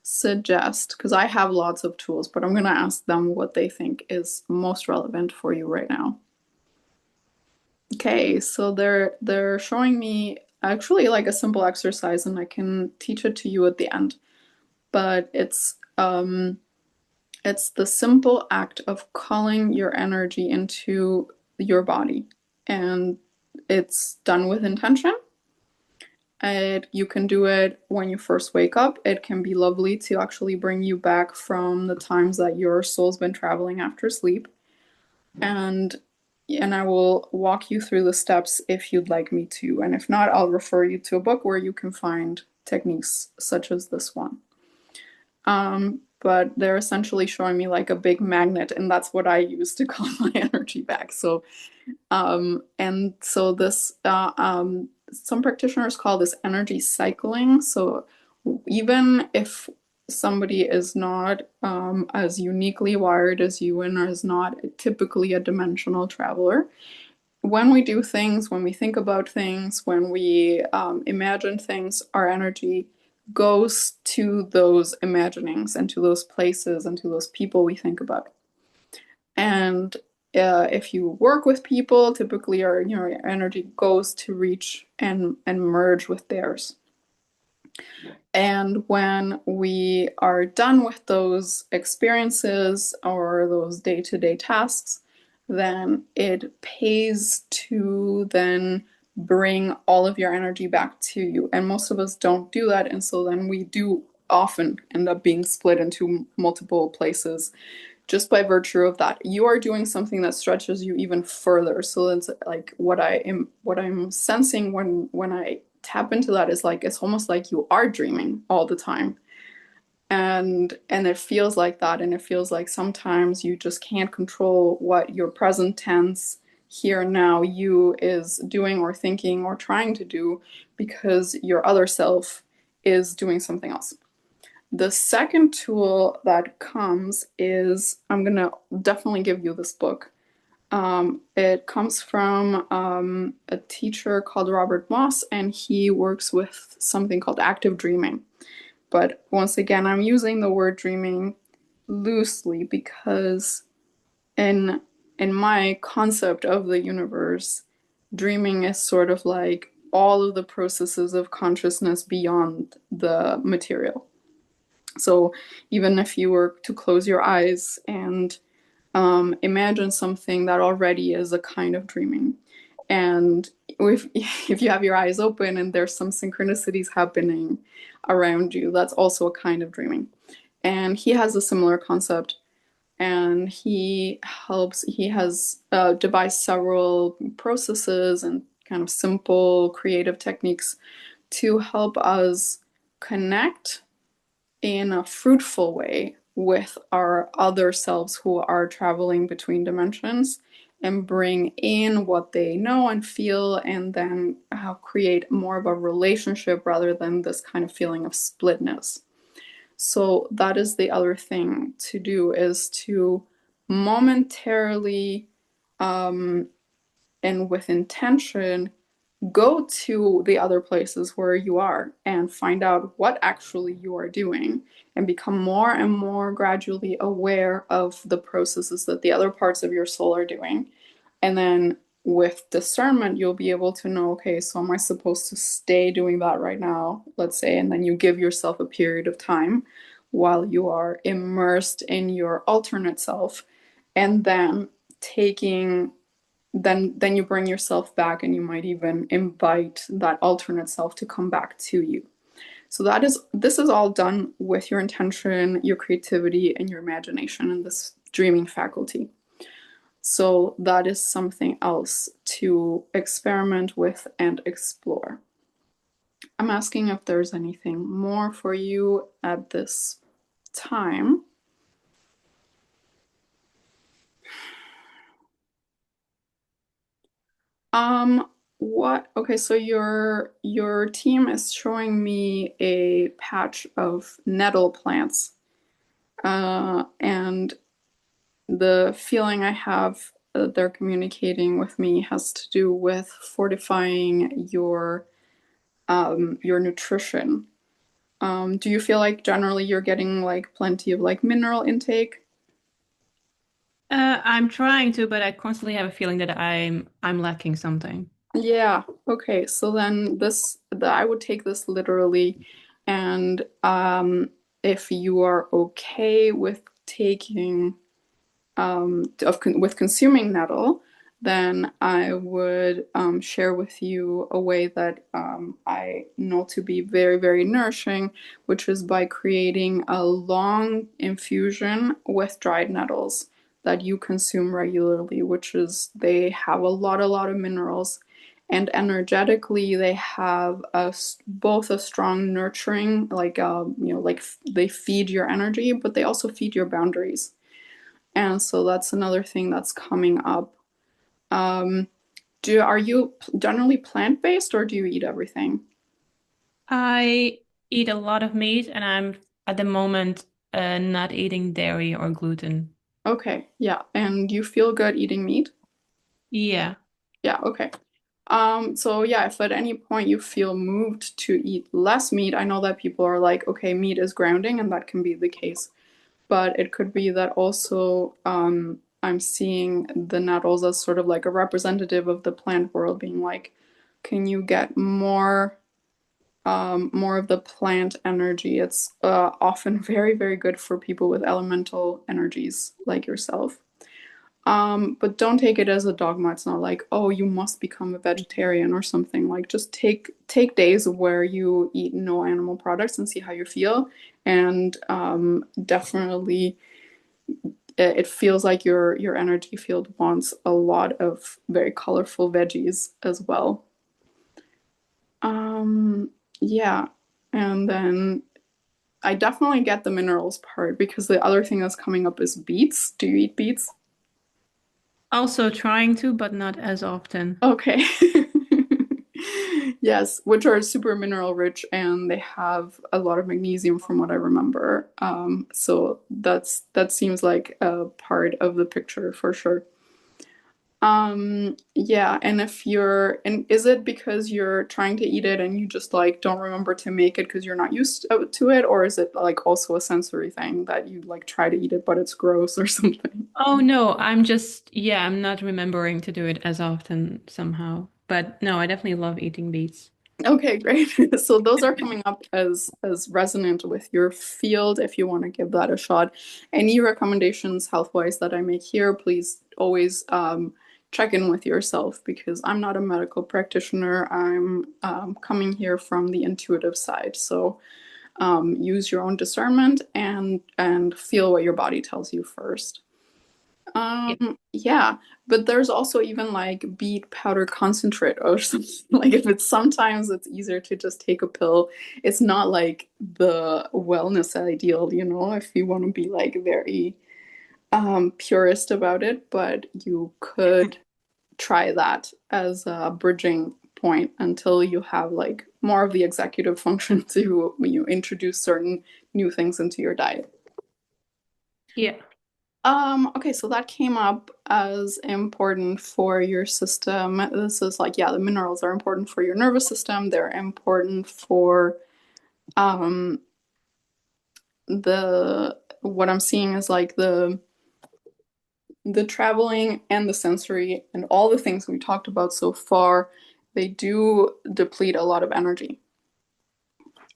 suggest? Because I have lots of tools, but I'm going to ask them what they think is most relevant for you right now. Okay, so they're showing me actually like a simple exercise, and I can teach it to you at the end. But it's the simple act of calling your energy into your body, and it's done with intention. You can do it when you first wake up. It can be lovely to actually bring you back from the times that your soul's been traveling after sleep. And I will walk you through the steps if you'd like me to. And if not, I'll refer you to a book where you can find techniques such as this one. But they're essentially showing me like a big magnet, and that's what I use to call my energy back. So and so this, some practitioners call this energy cycling. So even if somebody is not as uniquely wired as you and is not typically a dimensional traveler, when we do things, when we think about things, when we imagine things, our energy goes to those imaginings and to those places and to those people we think about. And if you work with people, typically your energy goes to reach and merge with theirs. And when we are done with those experiences or those day-to-day tasks, then it pays to then bring all of your energy back to you. And most of us don't do that. And so then we do often end up being split into multiple places just by virtue of that. You are doing something that stretches you even further. So it's like what I'm sensing when I tap into that is like it's almost like you are dreaming all the time. And it feels like that, and it feels like sometimes you just can't control what your present tense here now you is doing or thinking or trying to do because your other self is doing something else. The second tool that comes is, I'm gonna definitely give you this book. It comes from a teacher called Robert Moss, and he works with something called active dreaming. But once again, I'm using the word dreaming loosely because in my concept of the universe, dreaming is sort of like all of the processes of consciousness beyond the material. So even if you were to close your eyes and imagine something that already is a kind of dreaming, and if you have your eyes open and there's some synchronicities happening around you, that's also a kind of dreaming. And he has a similar concept, and he has devised several processes and kind of simple creative techniques to help us connect in a fruitful way with our other selves who are traveling between dimensions and bring in what they know and feel, and then create more of a relationship rather than this kind of feeling of splitness. So that is the other thing to do, is to momentarily and with intention go to the other places where you are and find out what actually you are doing and become more and more gradually aware of the processes that the other parts of your soul are doing. And then with discernment, you'll be able to know, okay, so am I supposed to stay doing that right now, let's say, and then you give yourself a period of time while you are immersed in your alternate self, and then taking then you bring yourself back and you might even invite that alternate self to come back to you. So this is all done with your intention, your creativity, and your imagination and this dreaming faculty. So that is something else to experiment with and explore. I'm asking if there's anything more for you at this time. What? Okay, so your team is showing me a patch of nettle plants. And the feeling I have that they're communicating with me has to do with fortifying your nutrition. Do you feel like generally you're getting like plenty of like mineral intake? I'm trying to, but I constantly have a feeling that I'm lacking something. Yeah. Okay. So then I would take this literally, and if you are okay with taking with consuming nettle, then I would share with you a way that I know to be very, very nourishing, which is by creating a long infusion with dried nettles that you consume regularly, which is they have a lot of minerals. And energetically, they have both a strong nurturing, like like they feed your energy, but they also feed your boundaries. And so that's another thing that's coming up. Um, are you generally plant-based or do you eat everything? I eat a lot of meat, and I'm at the moment not eating dairy or gluten. Okay, yeah. And you feel good eating meat? Yeah. Yeah, okay. So yeah, if at any point you feel moved to eat less meat, I know that people are like, okay, meat is grounding, and that can be the case. But it could be that also I'm seeing the nettles as sort of like a representative of the plant world, being like, can you get more of the plant energy? It's often very, very good for people with elemental energies like yourself. But don't take it as a dogma. It's not like, oh, you must become a vegetarian or something. Like just take days where you eat no animal products and see how you feel. And definitely it feels like your energy field wants a lot of very colorful veggies as well. Um, yeah. And then I definitely get the minerals part because the other thing that's coming up is beets. Do you eat beets? Also trying to, but not as often. Okay. Yes, which are super mineral rich and they have a lot of magnesium from what I remember. So that seems like a part of the picture for sure. Yeah, and is it because you're trying to eat it and you just like don't remember to make it because you're not used to it, or is it like also a sensory thing that you like try to eat it but it's gross or something? Oh no, I'm just, yeah, I'm not remembering to do it as often somehow. But no, I definitely love eating beets. Okay, great. So those are coming up as resonant with your field if you want to give that a shot. Any recommendations health-wise that I make here, please always check in with yourself because I'm not a medical practitioner. I'm coming here from the intuitive side. So use your own discernment and feel what your body tells you first. Yeah. Yeah, but there's also even like beet powder concentrate or something. Like if it's sometimes it's easier to just take a pill. It's not like the wellness ideal, if you want to be like very purist about it, but you could try that as a bridging point until you have like more of the executive function to when you introduce certain new things into your diet. Yeah. Okay, so that came up as important for your system. This is like, yeah, the minerals are important for your nervous system. They're important for um what I'm seeing is like the traveling and the sensory and all the things we talked about so far, they do deplete a lot of energy.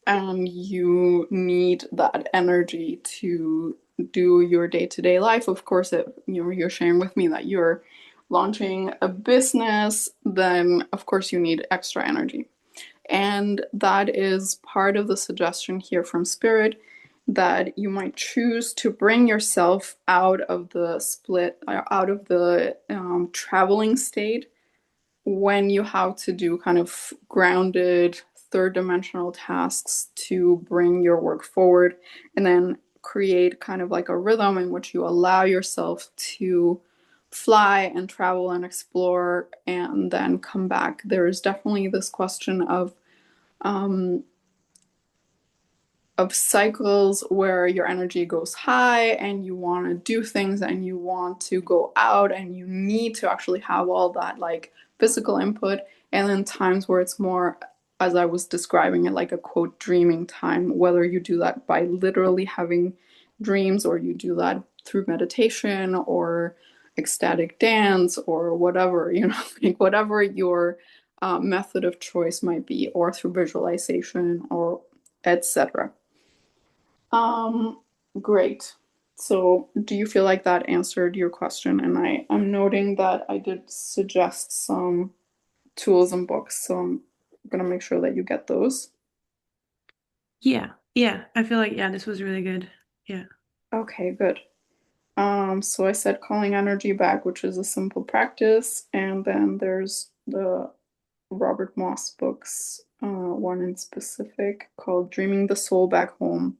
And you need that energy to do your day-to-day life. Of course, if you're sharing with me that you're launching a business, then of course you need extra energy. And that is part of the suggestion here from Spirit, that you might choose to bring yourself out of the out of the traveling state when you have to do kind of grounded third dimensional tasks to bring your work forward, and then create kind of like a rhythm in which you allow yourself to fly and travel and explore and then come back. There is definitely this question um, of cycles where your energy goes high and you want to do things and you want to go out and you need to actually have all that like physical input, and then times where it's more, as I was describing it, like a quote dreaming time, whether you do that by literally having dreams or you do that through meditation or ecstatic dance or whatever, like whatever your method of choice might be, or through visualization or etc. Um, Great. So, do you feel like that answered your question? And I'm noting that I did suggest some tools and books, so I'm gonna make sure that you get those. Yeah, yeah. I feel like, yeah, this was really good. Yeah. Okay, good. So I said calling energy back, which is a simple practice, and then there's the Robert Moss books, one in specific called Dreaming the Soul Back Home.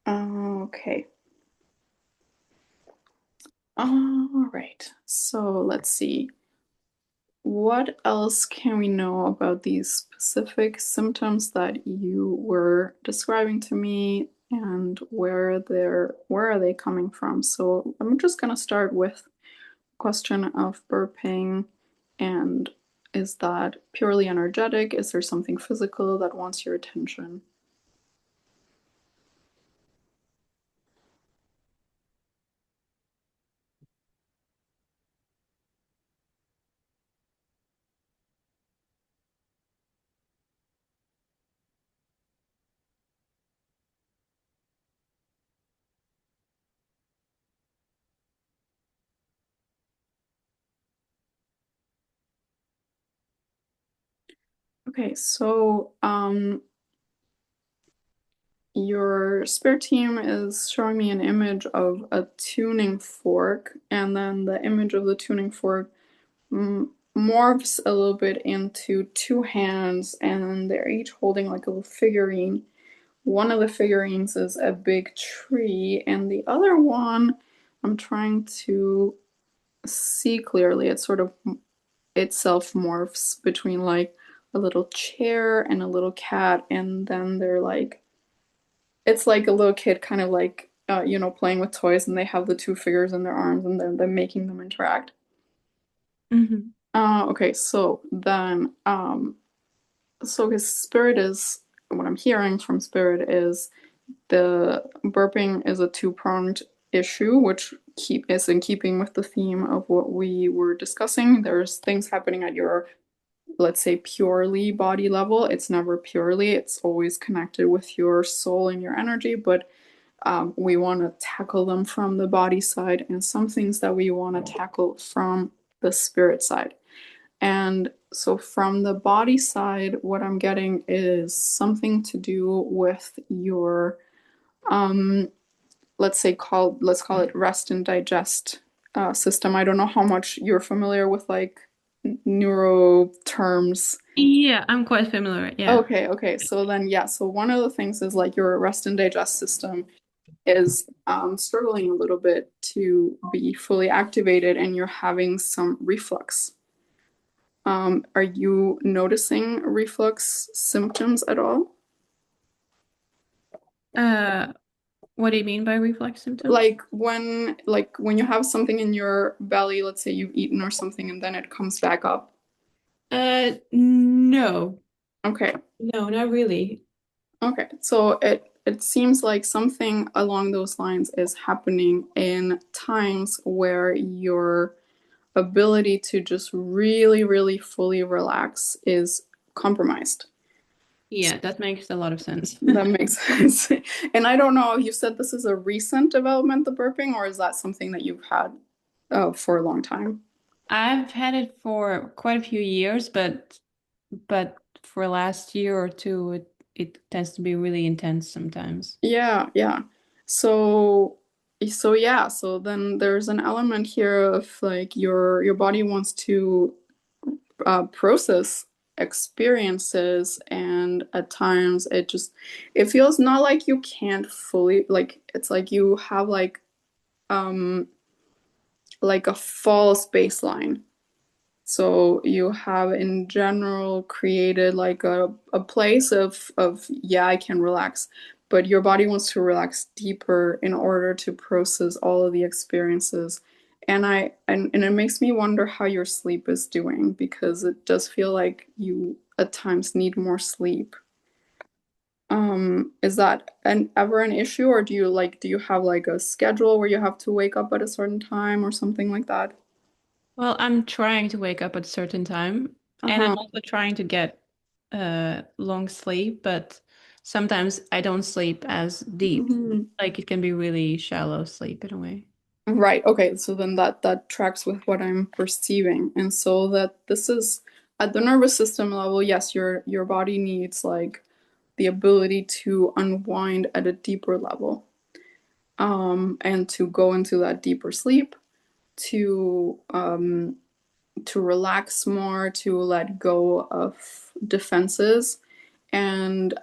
Okay. All right. So let's see. What else can we know about these specific symptoms that you were describing to me, and where are they coming from? So I'm just gonna start with the question of burping, and is that purely energetic? Is there something physical that wants your attention? Okay, so your spirit team is showing me an image of a tuning fork, and then the image of the tuning fork morphs a little bit into two hands, and they're each holding like a little figurine. One of the figurines is a big tree, and the other one, I'm trying to see clearly, it sort of itself morphs between like a little chair and a little cat, and then they're like, it's like a little kid kind of like playing with toys, and they have the two figures in their arms, and then they're making them interact. Hmm. Okay, so then so his spirit is, what I'm hearing from spirit is the burping is a two-pronged issue, which is in keeping with the theme of what we were discussing. There's things happening at your, let's say, purely body level. It's never purely, it's always connected with your soul and your energy, but we want to tackle them from the body side, and some things that we want to tackle from the spirit side. And so, from the body side, what I'm getting is something to do with your, um, let's call it rest and digest system. I don't know how much you're familiar with like neuro terms. Yeah, I'm quite familiar. Yeah. Okay, okay. So then, yeah. So one of the things is like your rest and digest system is struggling a little bit to be fully activated, and you're having some reflux. Are you noticing reflux symptoms at all? Uh, what do you mean by reflex symptoms? Like when you have something in your belly, let's say you've eaten or something, and then it comes back up. No. Okay, No, not really. okay. So it it seems like something along those lines is happening in times where your ability to just really, really fully relax is compromised. Yeah, that makes a lot of sense. That makes sense. And I don't know, you said this is a recent development, the burping, or is that something that you've had for a long time? I've had it for quite a few years, but for last year or two, it tends to be really intense sometimes. Yeah, yeah. So so then there's an element here of like your body wants to process experiences, and at times it feels not like you can't fully, like it's like you have um like a false baseline. So you have in general created like a place of yeah, I can relax, but your body wants to relax deeper in order to process all of the experiences. And it makes me wonder how your sleep is doing, because it does feel like you at times need more sleep. Is that ever an issue, or do you have like a schedule where you have to wake up at a certain time or something like that? Well, I'm trying to wake up at a certain time, and I'm Uh-huh. also trying to get long sleep, but sometimes I don't sleep as deep. Mhm. Like it can be really shallow sleep in a way. Right. Okay. So then that tracks with what I'm perceiving. And so that this is at the nervous system level, yes, your body needs like the ability to unwind at a deeper level. And to go into that deeper sleep, to relax more, to let go of defenses. And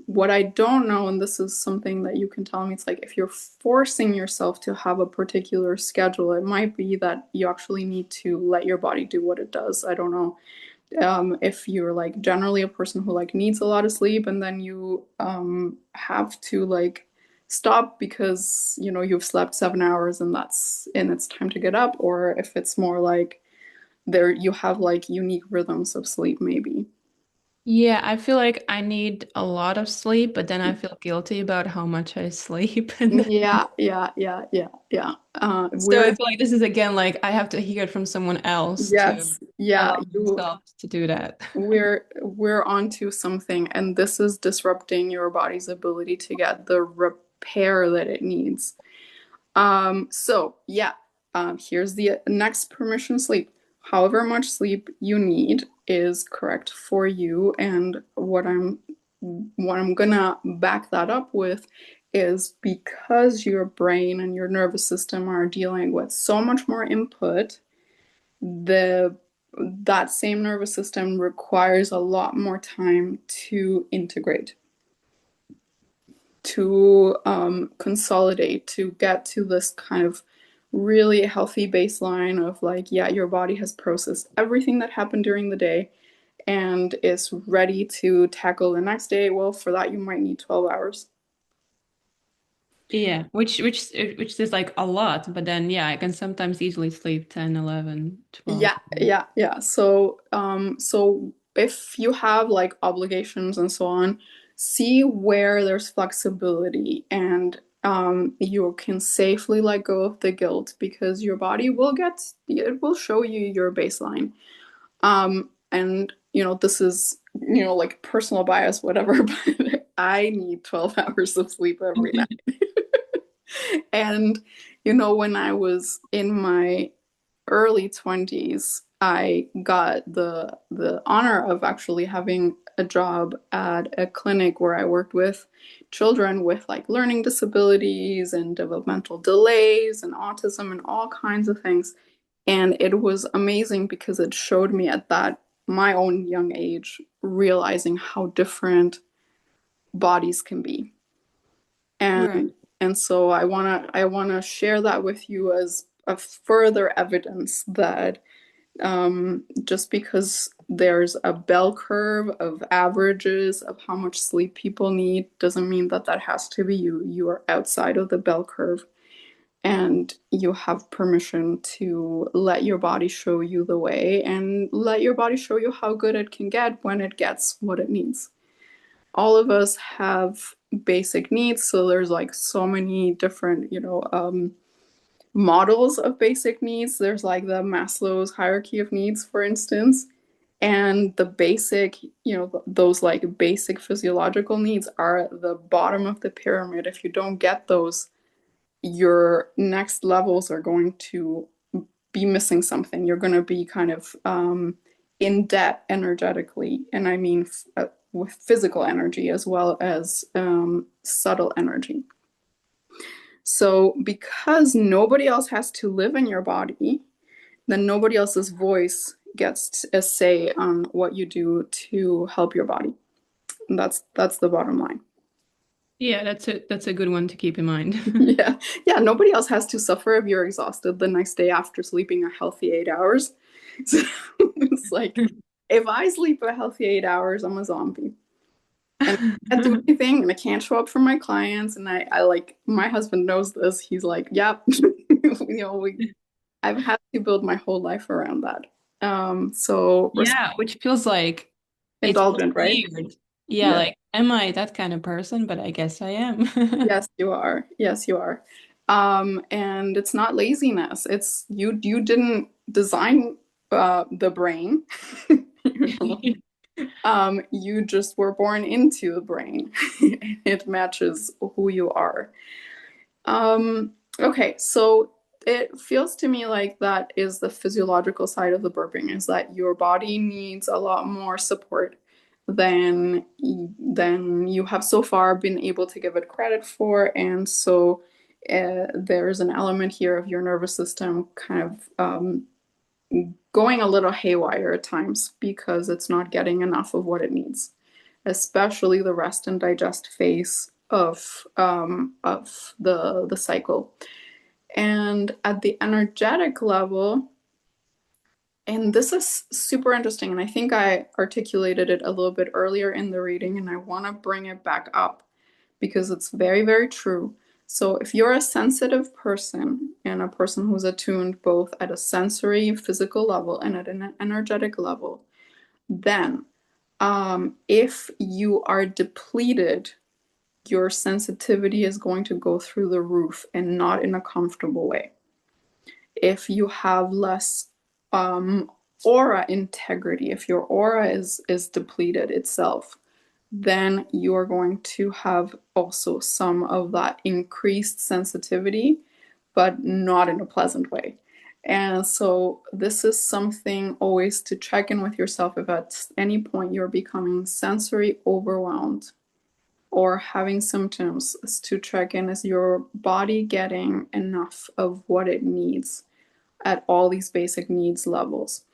what I don't know, and this is something that you can tell me, it's like if you're forcing yourself to have a particular schedule, it might be that you actually need to let your body do what it does. I don't know. If you're like generally a person who like needs a lot of sleep, and then you have to like stop because you've slept 7 hours and it's time to get up, or if it's more like there you have like unique rhythms of sleep maybe. Yeah, I feel like I need a lot of sleep, but then I feel guilty about how much I sleep. And Yeah, yeah, yeah, yeah, yeah. so We're I feel like this is again like I have to hear it from someone else to Yes, yeah, allow myself to do that. we're onto something, and this is disrupting your body's ability to get the repair that it needs. So yeah, here's the next permission sleep. However much sleep you need is correct for you, and what I'm gonna back that up with is because your brain and your nervous system are dealing with so much more input, the that same nervous system requires a lot more time to integrate, to consolidate, to get to this kind of really healthy baseline of like, yeah, your body has processed everything that happened during the day and is ready to tackle the next day. Well, for that, you might need 12 hours. Yeah, which is like a lot, but then yeah, I can sometimes easily sleep 10, 11, 12. Yeah, yeah, yeah. So if you have like obligations and so on, see where there's flexibility, and you can safely let go of the guilt, because your body it will show you your baseline. And this is, like personal bias, whatever, but I need 12 hours of sleep every night. And when I was in my early 20s, I got the honor of actually having a job at a clinic where I worked with children with like learning disabilities and developmental delays and autism and all kinds of things. And it was amazing because it showed me at that my own young age realizing how different bodies can be. Right. And so I wanna share that with you as a further evidence that just because there's a bell curve of averages of how much sleep people need doesn't mean that that has to be you. You are outside of the bell curve, and you have permission to let your body show you the way, and let your body show you how good it can get when it gets what it needs. All of us have basic needs. So there's like so many different, models of basic needs. There's like the Maslow's hierarchy of needs, for instance. And the basic, those like basic physiological needs are at the bottom of the pyramid. If you don't get those, your next levels are going to be missing something. You're going to be kind of in debt energetically. And I mean, with physical energy as well as subtle energy. So, because nobody else has to live in your body, then nobody else's voice gets a say on what you do to help your body. And that's the bottom line. Yeah, that's a good one to keep in mind. Yeah. Yeah, nobody else has to suffer if you're exhausted the next day after sleeping a healthy 8 hours. So it's like if I sleep a healthy 8 hours, I'm a zombie. And I can't do anything and I can't show up for my clients. And I like my husband knows this. He's like, yep. I've had to build my whole life around that. So Yeah, which feels like it's indulgent, right? weird. Yeah, Yeah. like, am I that kind of person? But I guess I am. Yes, you are. Yes, you are. And it's not laziness. It's you didn't design the brain. You know? You just were born into the brain. It matches who you are. Okay, so it feels to me like that is the physiological side of the burping, is that your body needs a lot more support than you have so far been able to give it credit for. And so there's an element here of your nervous system kind of going a little haywire at times because it's not getting enough of what it needs, especially the rest and digest phase of the cycle. And at the energetic level, and this is super interesting, and I think I articulated it a little bit earlier in the reading, and I want to bring it back up because it's very, very true. So, if you're a sensitive person and a person who's attuned both at a sensory, physical level and at an energetic level, then if you are depleted, your sensitivity is going to go through the roof and not in a comfortable way. If you have less aura integrity, if your aura is depleted itself, then you are going to have also some of that increased sensitivity, but not in a pleasant way. And so this is something always to check in with yourself if at any point you're becoming sensory overwhelmed or having symptoms, is to check in, is your body getting enough of what it needs at all these basic needs levels.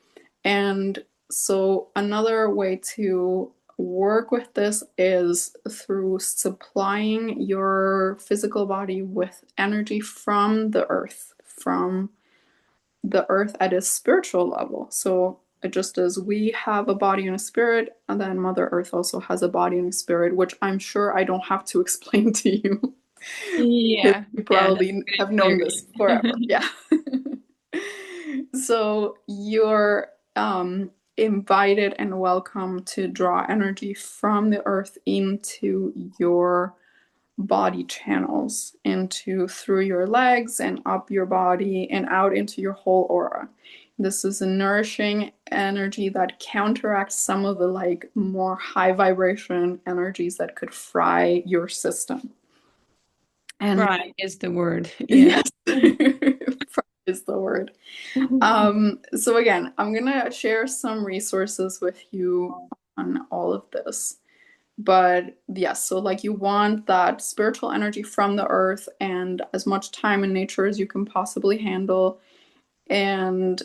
And so another way to work with this is through supplying your physical body with energy from the earth at a spiritual level. So just as we have a body and a spirit, and then Mother Earth also has a body and a spirit, which I'm sure I don't have to explain to you. Yeah, You yeah, that's probably pretty have known clear. this forever. Yeah. So you're invited and welcome to draw energy from the earth into your body channels, into through your legs and up your body and out into your whole aura. This is a nourishing energy that counteracts some of the like more high vibration energies that could fry your system. And Fry is the word. Yeah. yes, fry is the word. So again, I'm gonna share some resources with you on all of this. But yes, so like you want that spiritual energy from the earth and as much time in nature as you can possibly handle. And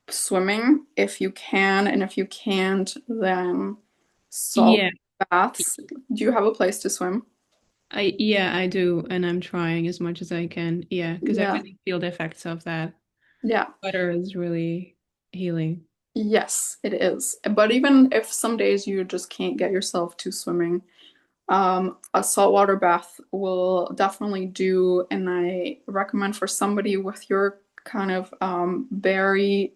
swimming if you can, and if you can't, then salt Yeah, baths. Do you have a place to swim? I do, and I'm trying as much as I can. Yeah, because I Yeah, really feel the effects of that. yeah. Water is really healing. Yes, it is. But even if some days you just can't get yourself to swimming, a saltwater bath will definitely do, and I recommend for somebody with your kind of very,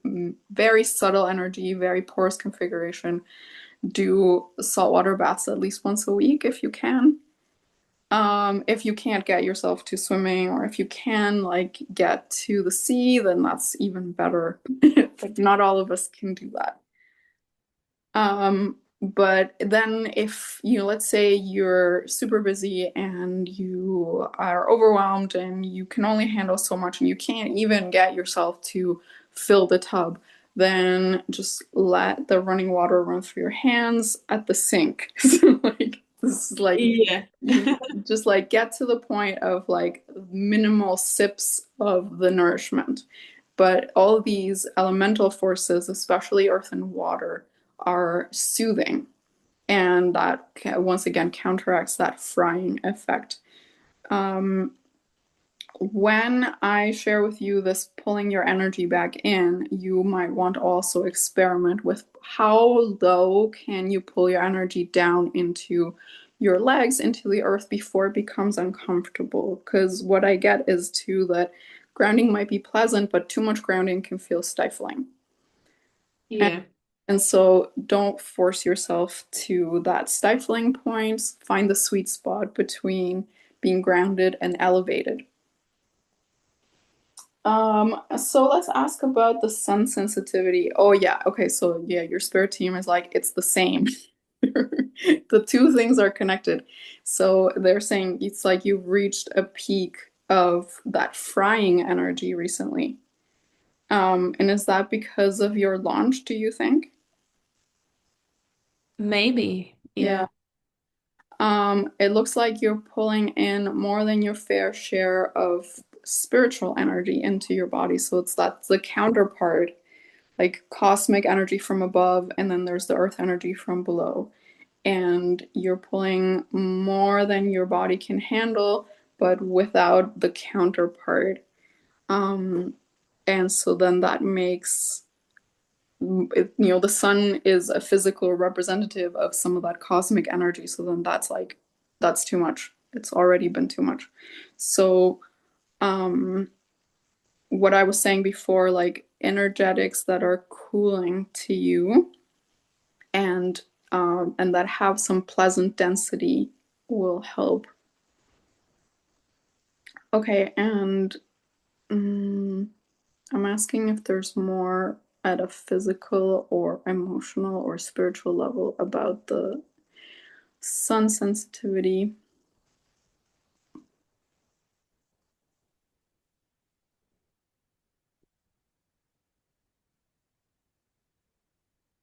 very subtle energy, very porous configuration, do saltwater baths at least once a week if you can. If you can't get yourself to swimming, or if you can like get to the sea, then that's even better. Like not all of us can do that. But then if you, let's say you're super busy and you are overwhelmed and you can only handle so much and you can't even get yourself to fill the tub, then just let the running water run through your hands at the sink. So like this is like Yeah. you just like get to the point of like minimal sips of the nourishment. But all these elemental forces, especially earth and water, are soothing, and that once again counteracts that frying effect. When I share with you this pulling your energy back in, you might want to also experiment with how low can you pull your energy down into your legs, into the earth before it becomes uncomfortable. Because what I get is too that grounding might be pleasant, but too much grounding can feel stifling. Yeah. And so don't force yourself to that stifling point. Find the sweet spot between being grounded and elevated. So let's ask about the sun sensitivity. Oh yeah, okay, so yeah, your spirit team is like, it's the same. The two things are connected. So they're saying it's like you've reached a peak of that frying energy recently. And is that because of your launch, do you think? Maybe. Yeah. Yeah. It looks like you're pulling in more than your fair share of spiritual energy into your body. So that's the counterpart, like cosmic energy from above, and then there's the earth energy from below. And you're pulling more than your body can handle, but without the counterpart. And so then that makes the sun is a physical representative of some of that cosmic energy. So then that's like, that's too much. It's already been too much. So, um, what I was saying before, like energetics that are cooling to you and that have some pleasant density will help. Okay, and I'm asking if there's more at a physical or emotional or spiritual level about the sun sensitivity.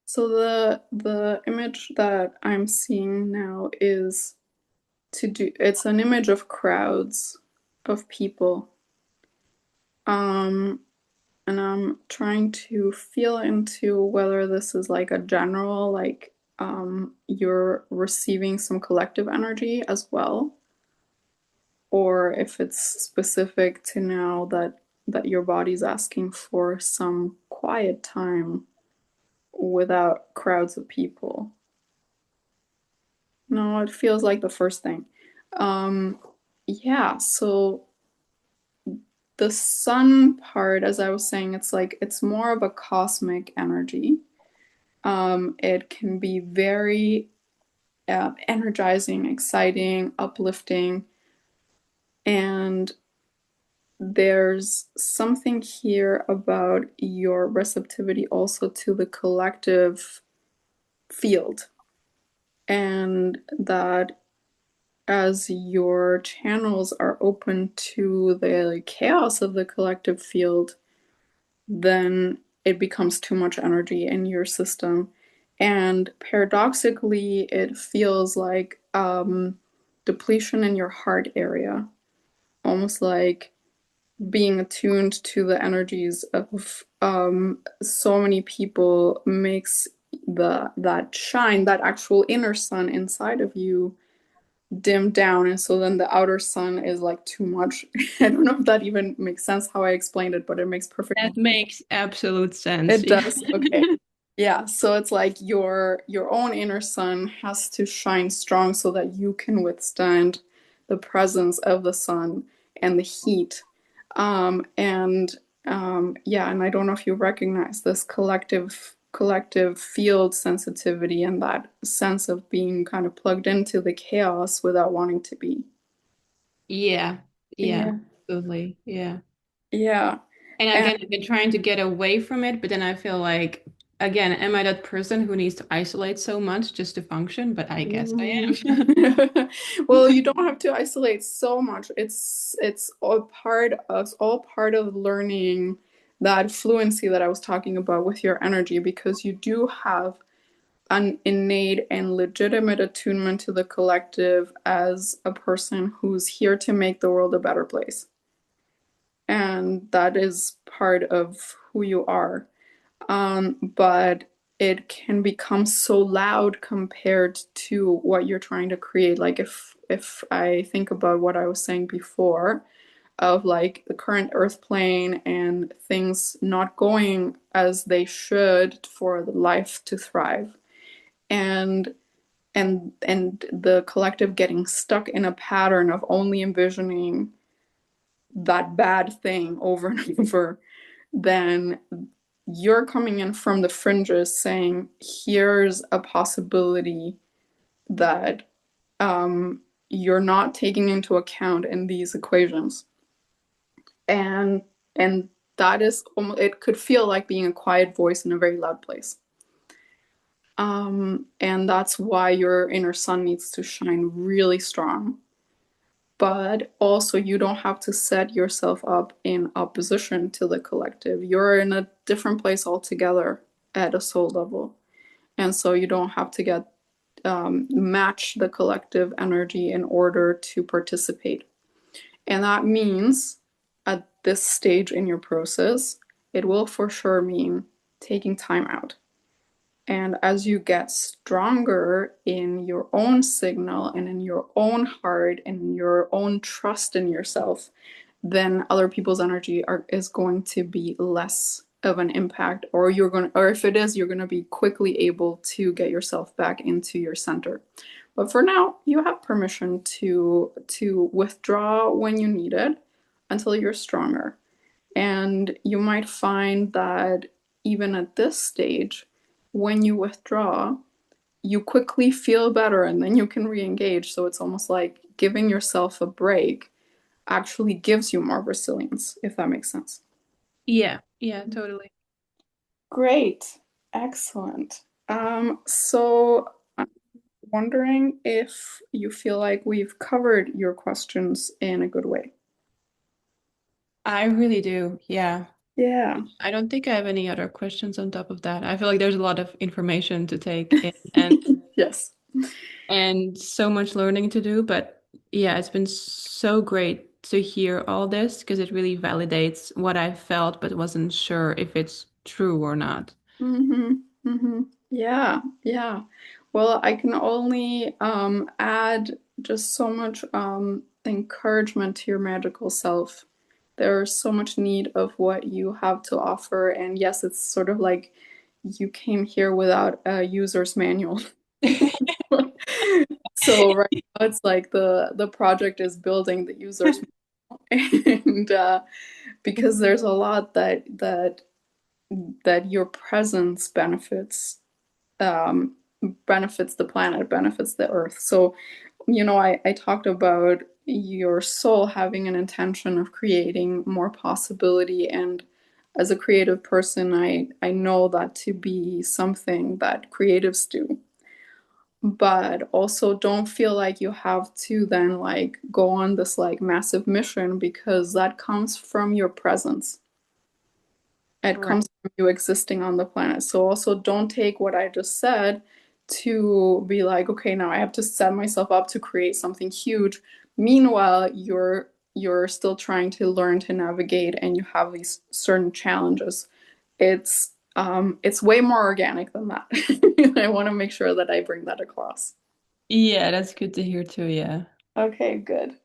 So the image that I'm seeing now is it's an image of crowds of people. Um and I'm trying to feel into whether this is like a general, like you're receiving some collective energy as well, or if it's specific to now that your body's asking for some quiet time without crowds of people. No, it feels like the first thing. Um, yeah, so the sun part, as I was saying, it's like it's more of a cosmic energy. It can be very energizing, exciting, uplifting, and there's something here about your receptivity also to the collective field, and that as your channels are open to the chaos of the collective field, then it becomes too much energy in your system. And paradoxically, it feels like depletion in your heart area, almost like being attuned to the energies of so many people makes that shine, that actual inner sun inside of you, dim down, and so then the outer sun is like too much. I don't know if that even makes sense how I explained it, but it makes perfect sense. That makes absolute sense. It Yeah. does. Okay. Yeah, so it's like your own inner sun has to shine strong so that you can withstand the presence of the sun and the heat. And yeah, and I don't know if you recognize this collective collective field sensitivity and that sense of being kind of plugged into the chaos without wanting to be. Yeah. Yeah. Yeah. Absolutely. Yeah. Yeah. And And again, I've been trying to get away from it, but then I feel like, again, am I that person who needs to isolate so much just to function? But I guess I am. well, you don't have to isolate so much. It's all part of learning that fluency that I was talking about with your energy, because you do have an innate and legitimate attunement to the collective as a person who's here to make the world a better place. And that is part of who you are. But it can become so loud compared to what you're trying to create. Like if I think about what I was saying before of like the current earth plane and things not going as they should for the life to thrive, and the collective getting stuck in a pattern of only envisioning that bad thing over and over, then you're coming in from the fringes saying, here's a possibility that you're not taking into account in these equations. And that is almost, it could feel like being a quiet voice in a very loud place. And that's why your inner sun needs to shine really strong. But also, you don't have to set yourself up in opposition to the collective. You're in a different place altogether at a soul level. And so you don't have to get match the collective energy in order to participate. And that means at this stage in your process, it will for sure mean taking time out. And as you get stronger in your own signal and in your own heart and in your own trust in yourself, then other people's energy is going to be less of an impact, or if it is, you're going to be quickly able to get yourself back into your center. But for now, you have permission to withdraw when you need it until you're stronger. And you might find that even at this stage, when you withdraw, you quickly feel better and then you can re-engage. So it's almost like giving yourself a break actually gives you more resilience, if that makes sense. Yeah. Yeah, totally. Great. Excellent. So I'm wondering if you feel like we've covered your questions in a good way. I really do. Yeah. Yeah. I don't think I have any other questions on top of that. I feel like there's a lot of information to take in and Yes. so much learning to do, but yeah, it's been so great to hear all this because it really validates what I felt but wasn't sure if it's true or not. Mm-hmm. Mm-hmm. Yeah, yeah. Well, I can only add just so much encouragement to your magical self. There's so much need of what you have to offer, and yes, it's sort of like you came here without a user's manual. So right now it's like the project is building the user's manual, and because there's a lot that your presence um, benefits the planet, benefits the earth. So, I talked about your soul having an intention of creating more possibility. And as a creative person, I know that to be something that creatives do. But also don't feel like you have to then like go on this like massive mission, because that comes from your presence. It Right. comes from you existing on the planet. So also don't take what I just said to be like, okay, now I have to set myself up to create something huge. Meanwhile, you're still trying to learn to navigate and you have these certain challenges. It's way more organic than that. I want to make sure that I bring that across. Yeah, that's good to hear too. Yeah. Okay, good.